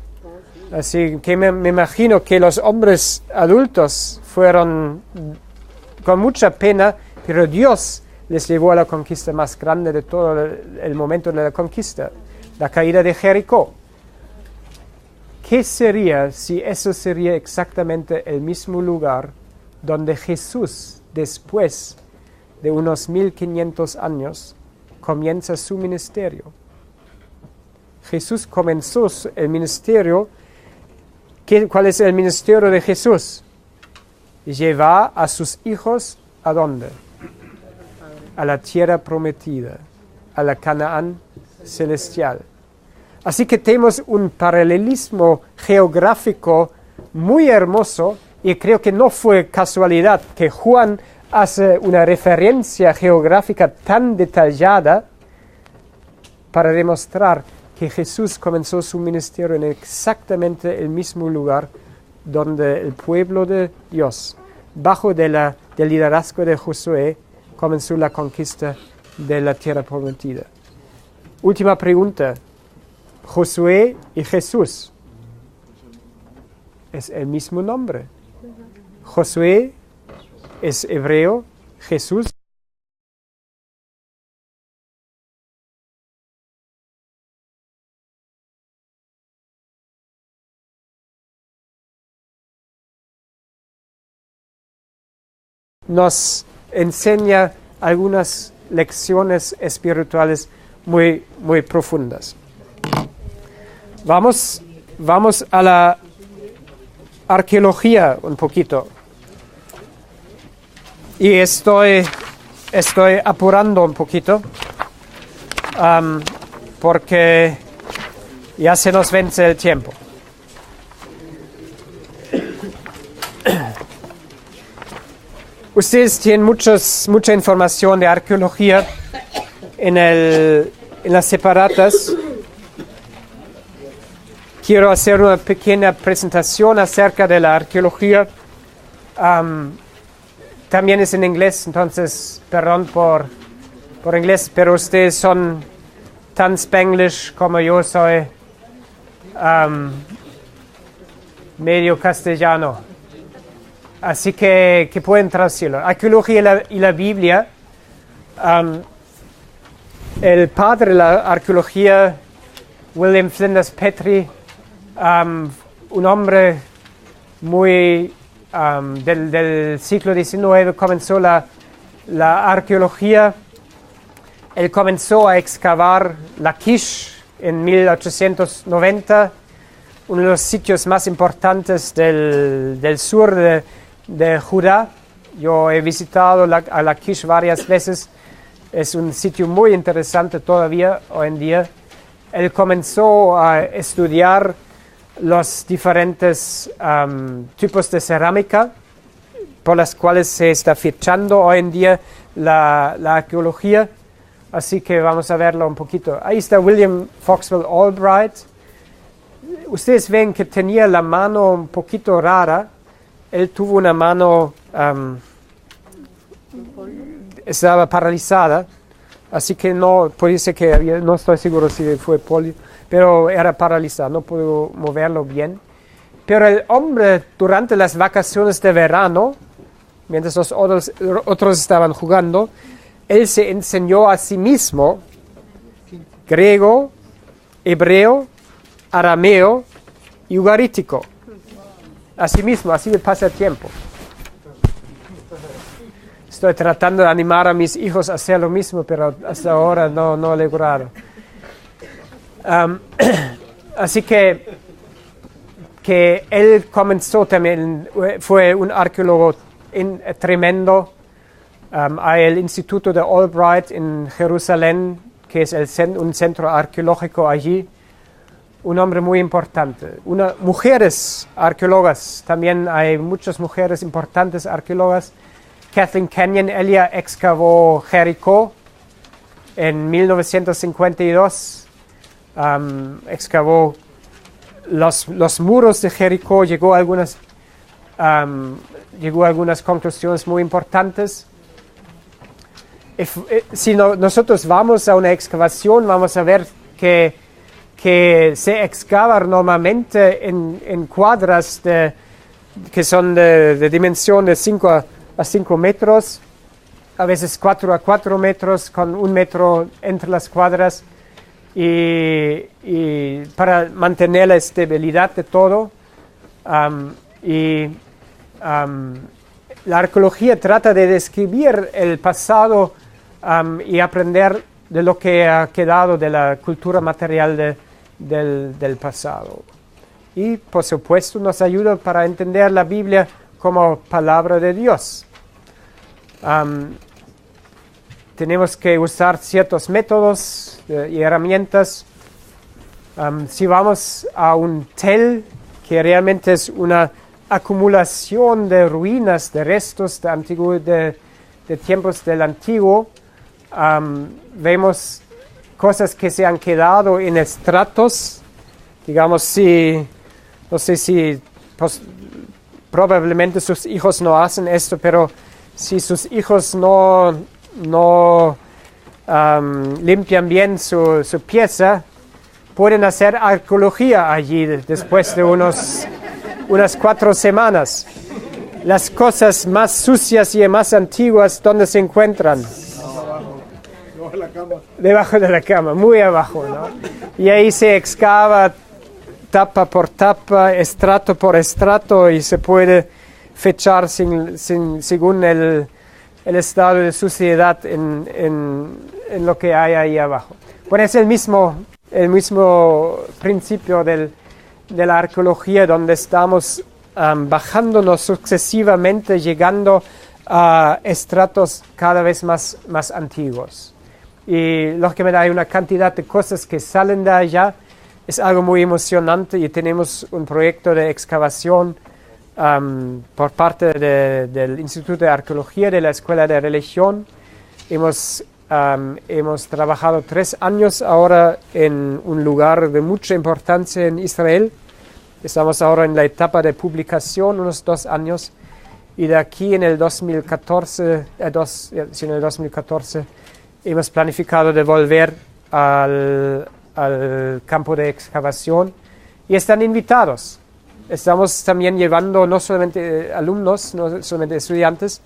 Así que me imagino que los hombres adultos fueron con mucha pena, pero Dios les llevó a la conquista más grande de todo el momento de la conquista, la caída de Jericó. ¿Qué sería si eso sería exactamente el mismo lugar donde Jesús, después de unos 1500 años, comienza su ministerio? Jesús comenzó el ministerio. ¿Cuál es el ministerio de Jesús? Lleva a sus hijos ¿a dónde? A la tierra prometida, a la Canaán celestial. Así que tenemos un paralelismo geográfico muy hermoso y creo que no fue casualidad que Juan hace una referencia geográfica tan detallada para demostrar que Jesús comenzó su ministerio en exactamente el mismo lugar donde el pueblo de Dios, bajo del liderazgo de Josué, comenzó la conquista de la tierra prometida. Última pregunta. Josué y Jesús es el mismo nombre. Josué es hebreo, Jesús nos enseña algunas lecciones espirituales muy, muy profundas. Vamos a la arqueología un poquito. Y estoy apurando un poquito porque ya se nos vence el tiempo. Ustedes tienen mucha información de arqueología en las separatas. Quiero hacer una pequeña presentación acerca de la arqueología. También es en inglés, entonces perdón por inglés, pero ustedes son tan spanglish como yo soy medio castellano. Así que pueden traducirlo. Arqueología y la Biblia. El padre de la arqueología, William Flinders Petrie, un hombre muy del siglo XIX, comenzó la arqueología. Él comenzó a excavar Lachish en 1890, uno de los sitios más importantes del sur de Judá, Yo he visitado a Lachish varias veces. Es un sitio muy interesante todavía hoy en día. Él comenzó a estudiar los diferentes tipos de cerámica por las cuales se está fichando hoy en día la arqueología. Así que vamos a verlo un poquito. Ahí está William Foxwell Albright. Ustedes ven que tenía la mano un poquito rara. Él tuvo una mano, estaba paralizada, así que no, puede ser que no estoy seguro si fue polio, pero era paralizada, no pudo moverlo bien. Pero el hombre, durante las vacaciones de verano, mientras los otros estaban jugando, él se enseñó a sí mismo griego, hebreo, arameo y ugarítico. Así mismo, así me pasa el tiempo. Estoy tratando de animar a mis hijos a hacer lo mismo, pero hasta ahora no he logrado. Así que él comenzó también, fue un arqueólogo tremendo. Hay el Instituto de Albright en Jerusalén, que es un centro arqueológico allí. Un hombre muy importante. Mujeres arqueólogas, también hay muchas mujeres importantes arqueólogas. Kathleen Kenyon, ella excavó Jericó en 1952. Excavó los muros de Jericó, llegó a algunas conclusiones muy importantes. Si nosotros vamos a una excavación, vamos a ver que se excava normalmente en cuadras que son de dimensión de 5 a 5 metros, a veces 4 a 4 metros, con 1 metro entre las cuadras, y para mantener la estabilidad de todo. La arqueología trata de describir el pasado y aprender de lo que ha quedado de la cultura material del pasado. Y por supuesto nos ayuda para entender la Biblia como palabra de Dios. Tenemos que usar ciertos métodos y herramientas. Si vamos a un tel, que realmente es una acumulación de ruinas, de restos de tiempos del antiguo, vemos cosas que se han quedado en estratos, digamos, no sé si probablemente sus hijos no hacen esto, pero si sus hijos no limpian bien su pieza, pueden hacer arqueología allí después de unas 4 semanas. Las cosas más sucias y más antiguas, ¿dónde se encuentran? Debajo de la cama, muy abajo, ¿no? Y ahí se excava tapa por tapa, estrato por estrato, y se puede fechar según el estado de suciedad en lo que hay ahí abajo. Bueno, es el mismo principio de la arqueología, donde estamos bajándonos sucesivamente, llegando a estratos cada vez más antiguos. Y lógicamente hay una cantidad de cosas que salen de allá. Es algo muy emocionante, y tenemos un proyecto de excavación por parte del Instituto de Arqueología de la Escuela de Religión. Hemos trabajado 3 años ahora en un lugar de mucha importancia en Israel. Estamos ahora en la etapa de publicación, unos 2 años. Y de aquí en el 2014, hemos planificado de volver al campo de excavación, y están invitados. Estamos también llevando no solamente alumnos, no solamente estudiantes,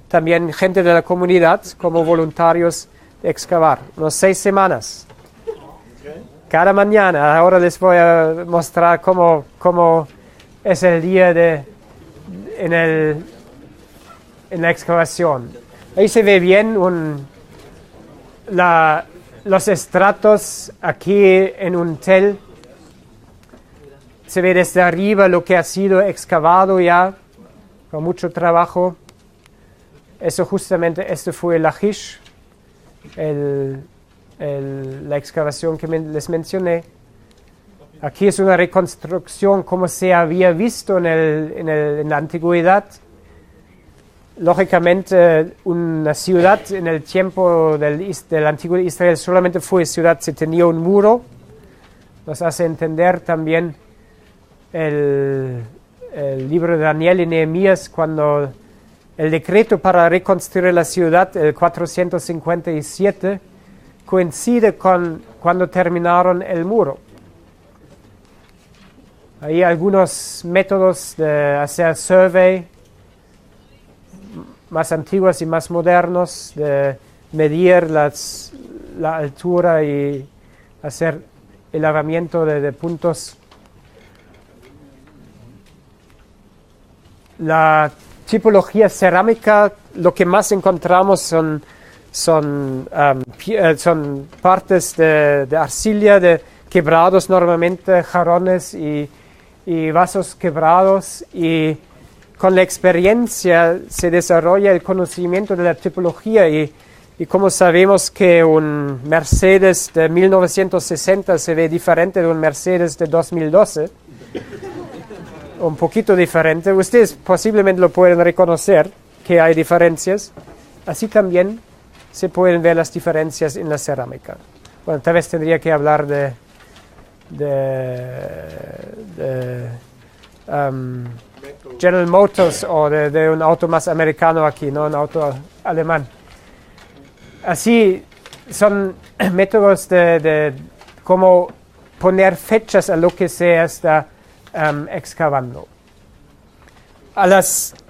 también gente de la comunidad como voluntarios de excavar. Unas 6 semanas. Cada mañana. Ahora les voy a mostrar cómo es el día en la excavación. Ahí se ve bien los estratos aquí en un tel. Se ve desde arriba lo que ha sido excavado ya, con mucho trabajo. Eso justamente, este fue el Lachish, la excavación que les mencioné. Aquí es una reconstrucción como se había visto en la antigüedad. Lógicamente, una ciudad en el tiempo del antiguo Israel solamente fue ciudad si tenía un muro. Nos hace entender también el libro de Daniel y Nehemías, cuando el decreto para reconstruir la ciudad, el 457, coincide con cuando terminaron el muro. Hay algunos métodos de hacer survey más antiguos y más modernos, de medir la altura y hacer elevamiento de puntos. La tipología cerámica, lo que más encontramos son partes de arcilla, de quebrados normalmente, jarrones y vasos quebrados, y con la experiencia se desarrolla el conocimiento de la tipología, y como sabemos que un Mercedes de 1960 se ve diferente de un Mercedes de 2012, un poquito diferente, ustedes posiblemente lo pueden reconocer que hay diferencias, así también se pueden ver las diferencias en la cerámica. Bueno, tal vez tendría que hablar de General Motors o de un auto más americano aquí, no un auto alemán. Así son métodos de cómo poner fechas a lo que se está excavando.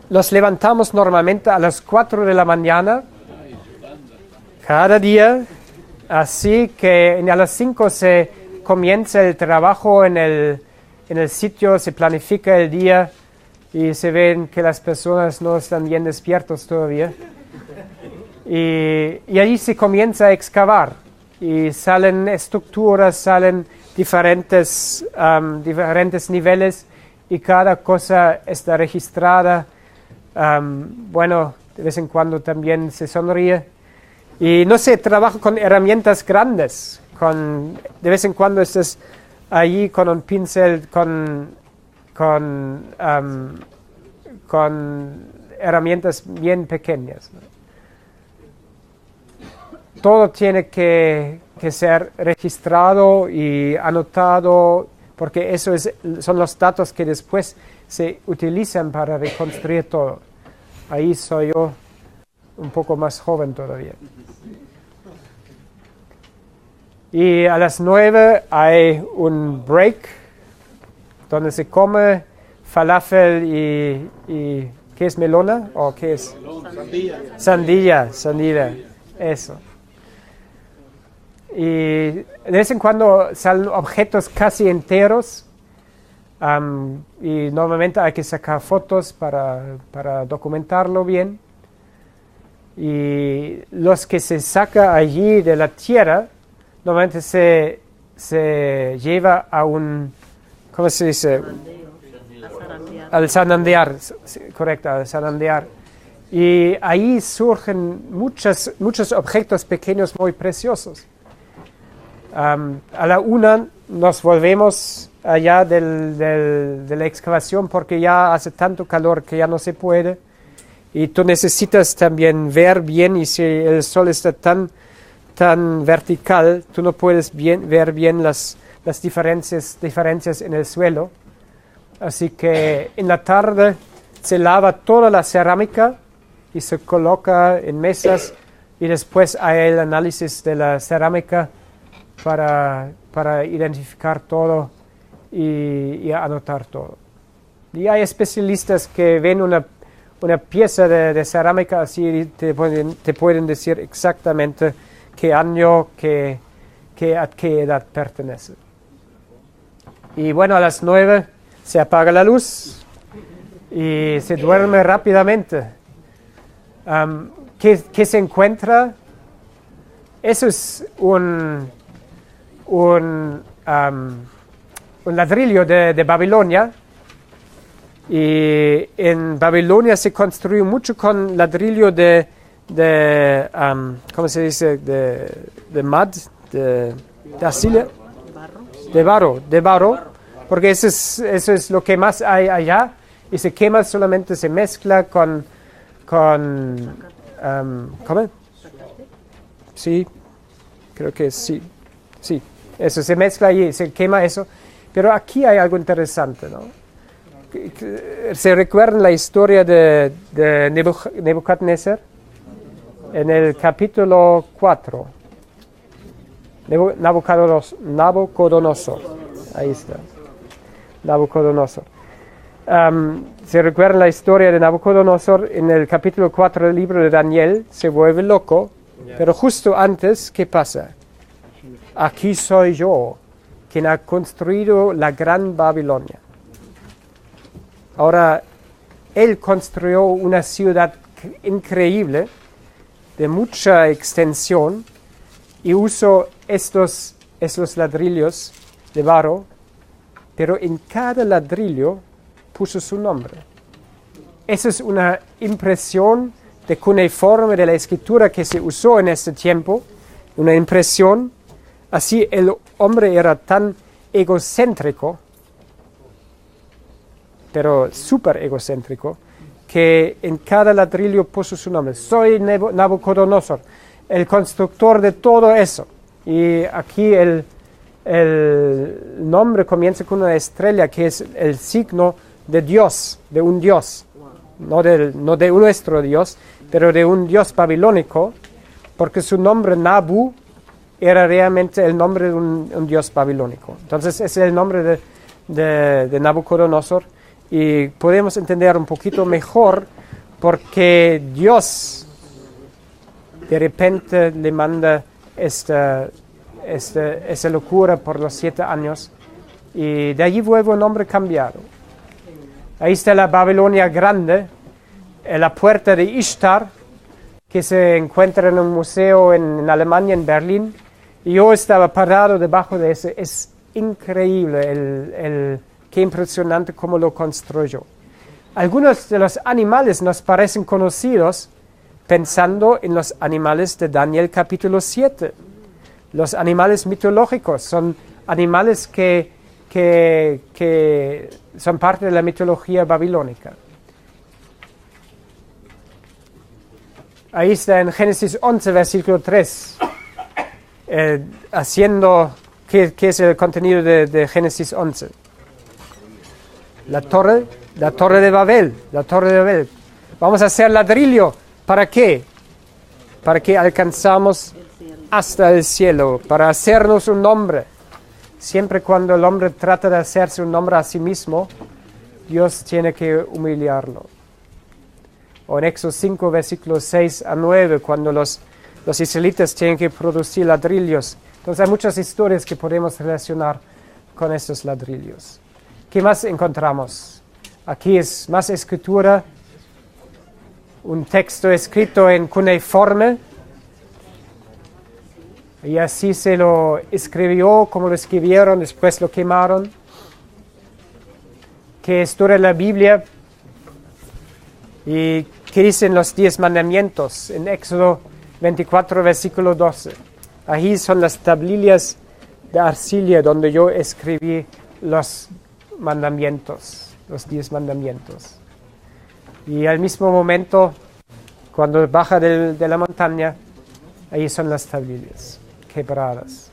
Los levantamos normalmente a las 4 de la mañana cada día, así que a las 5 se comienza el trabajo en el sitio, se planifica el día y se ven que las personas no están bien despiertos todavía. Y allí se comienza a excavar y salen estructuras, salen diferentes niveles, y cada cosa está registrada. Bueno, de vez en cuando también se sonríe. Y no se trabaja con herramientas grandes. De vez en cuando estás allí con un pincel, con herramientas bien pequeñas, ¿no? Todo tiene que ser registrado y anotado, porque son los datos que después se utilizan para reconstruir todo. Ahí soy yo un poco más joven todavía. Y a las 9 hay un break donde se come falafel y ¿qué es melona? ¿O qué es? Sandía, eso. Y de vez en cuando salen objetos casi enteros, y normalmente hay que sacar fotos para documentarlo bien. Y los que se saca allí de la tierra, normalmente se lleva a un, ¿cómo se dice? Al zarandear, correcto, al zarandear. Y ahí surgen muchos objetos pequeños muy preciosos. A la 1 nos volvemos allá de la excavación, porque ya hace tanto calor que ya no se puede. Y tú necesitas también ver bien, y si el sol está tan vertical, tú no puedes ver bien las diferencias en el suelo. Así que en la tarde se lava toda la cerámica y se coloca en mesas, y después hay el análisis de la cerámica para identificar todo y anotar todo. Y hay especialistas que ven una pieza de cerámica así y te pueden decir exactamente qué año, a qué edad pertenece. Y bueno, a las 9 se apaga la luz y se duerme rápidamente. ¿Qué se encuentra? Eso es un ladrillo de Babilonia, Y en Babilonia se construyó mucho con ladrillo ¿cómo se dice? De mud, de arcilla, de barro, porque eso es lo que más hay allá, y se quema, solamente se mezcla con ¿cómo? Sí, creo que sí, eso se mezcla y se quema eso, pero aquí hay algo interesante, ¿no? ¿Se recuerdan la historia de Nebuchadnezzar? En el capítulo 4, Nabucodonosor, ahí está, Nabucodonosor. ¿Se recuerdan la historia de Nabucodonosor? En el capítulo 4 del libro de Daniel, se vuelve loco, pero justo antes, ¿qué pasa? Aquí soy yo, quien ha construido la gran Babilonia. Ahora, él construyó una ciudad increíble, de mucha extensión, y usó estos ladrillos de barro, pero en cada ladrillo puso su nombre. Esa es una impresión de cuneiforme de la escritura que se usó en este tiempo, una impresión. Así el hombre era tan egocéntrico, pero súper egocéntrico, que en cada ladrillo puso su nombre. Soy Nabucodonosor, el constructor de todo eso. Y aquí el nombre comienza con una estrella que es el signo de Dios, de un Dios. No de nuestro Dios, pero de un Dios babilónico, porque su nombre Nabu era realmente el nombre de un Dios babilónico. Entonces ese es el nombre de Nabucodonosor. Y podemos entender un poquito mejor porque Dios de repente le manda esta locura por los 7 años, y de allí vuelve un hombre cambiado. Ahí está la Babilonia grande, la puerta de Ishtar, que se encuentra en un museo en Alemania, en Berlín, y yo estaba parado debajo de ese. Es increíble qué impresionante cómo lo construyó. Algunos de los animales nos parecen conocidos pensando en los animales de Daniel capítulo 7. Los animales mitológicos son animales que son parte de la mitología babilónica. Ahí está en Génesis 11, versículo 3, haciendo, ¿qué es el contenido de Génesis 11? La torre de Babel, Vamos a hacer ladrillo. ¿Para qué? Para que alcanzamos hasta el cielo, para hacernos un nombre. Siempre cuando el hombre trata de hacerse un nombre a sí mismo, Dios tiene que humillarlo. O en Éxodo 5, versículos 6 a 9, cuando los israelitas tienen que producir ladrillos. Entonces hay muchas historias que podemos relacionar con estos ladrillos. ¿Qué más encontramos? Aquí es más escritura, un texto escrito en cuneiforme, y así se lo escribió, como lo escribieron, después lo quemaron. ¿Qué historia de la Biblia? ¿Y qué dicen los 10 mandamientos? En Éxodo 24, versículo 12. Ahí son las tablillas de arcilla donde yo escribí los mandamientos, los 10 mandamientos. Y al mismo momento, cuando baja de la montaña, ahí son las tablillas quebradas.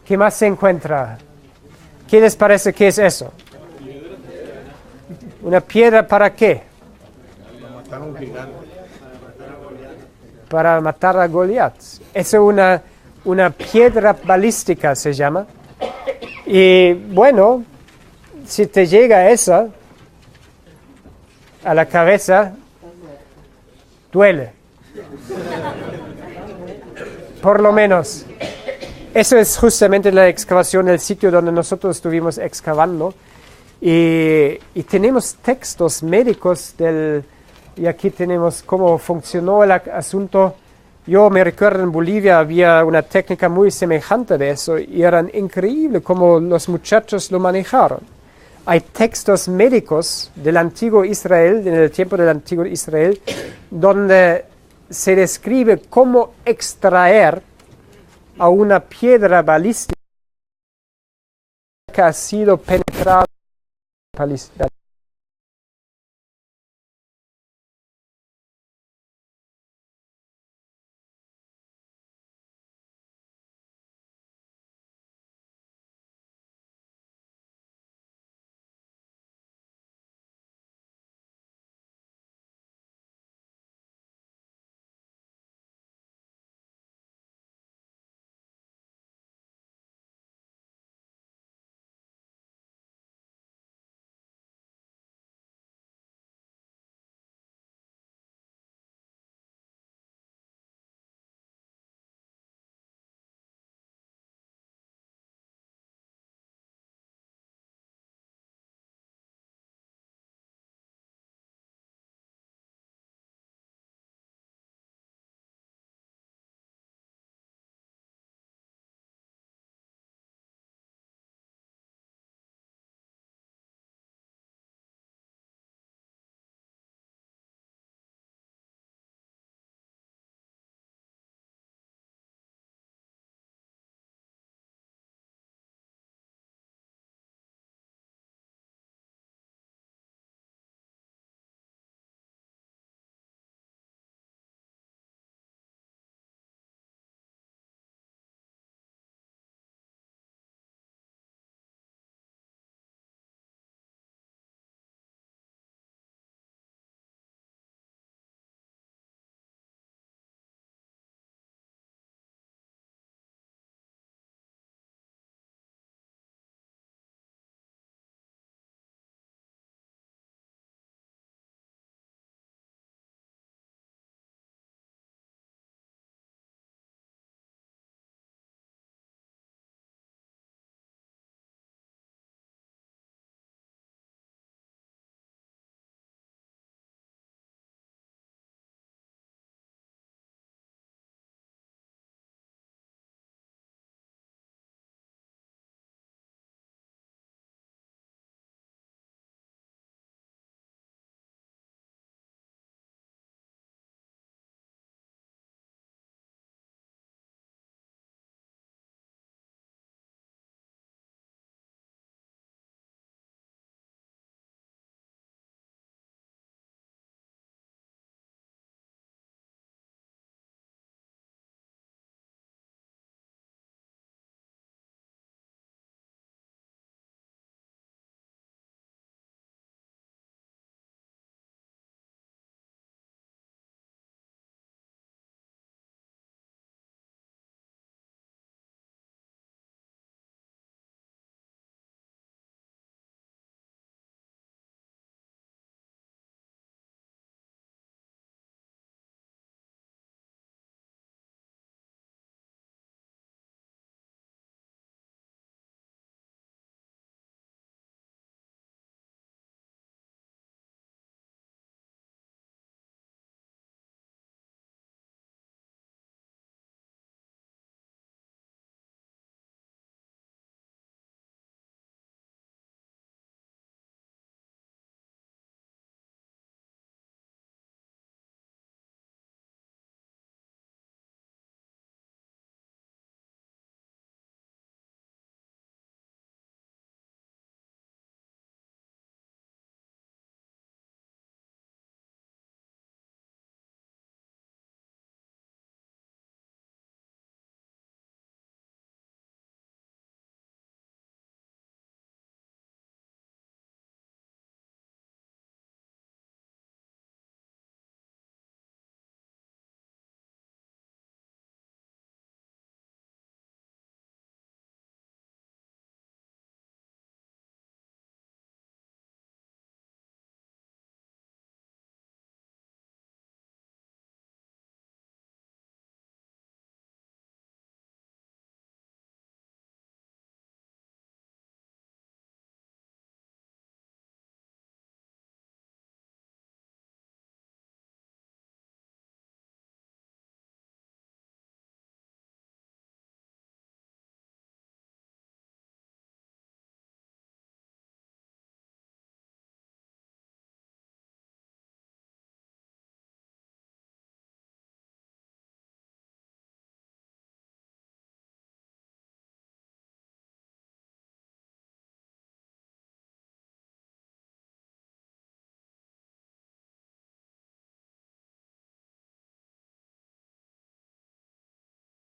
¿Qué más se encuentra? ¿Qué les parece que es eso? ¿Una piedra para qué? Para matar a Goliat. Es una piedra balística, se llama. Y bueno, si te llega esa a la cabeza, duele. Por lo menos. Eso es justamente la excavación del sitio donde nosotros estuvimos excavando. Y tenemos textos médicos y aquí tenemos cómo funcionó el asunto. Yo me recuerdo en Bolivia había una técnica muy semejante de eso y eran increíble cómo los muchachos lo manejaron. hay textos médicos del antiguo Israel, en el tiempo del antiguo Israel, donde se describe cómo extraer a una piedra balística que ha sido penetrada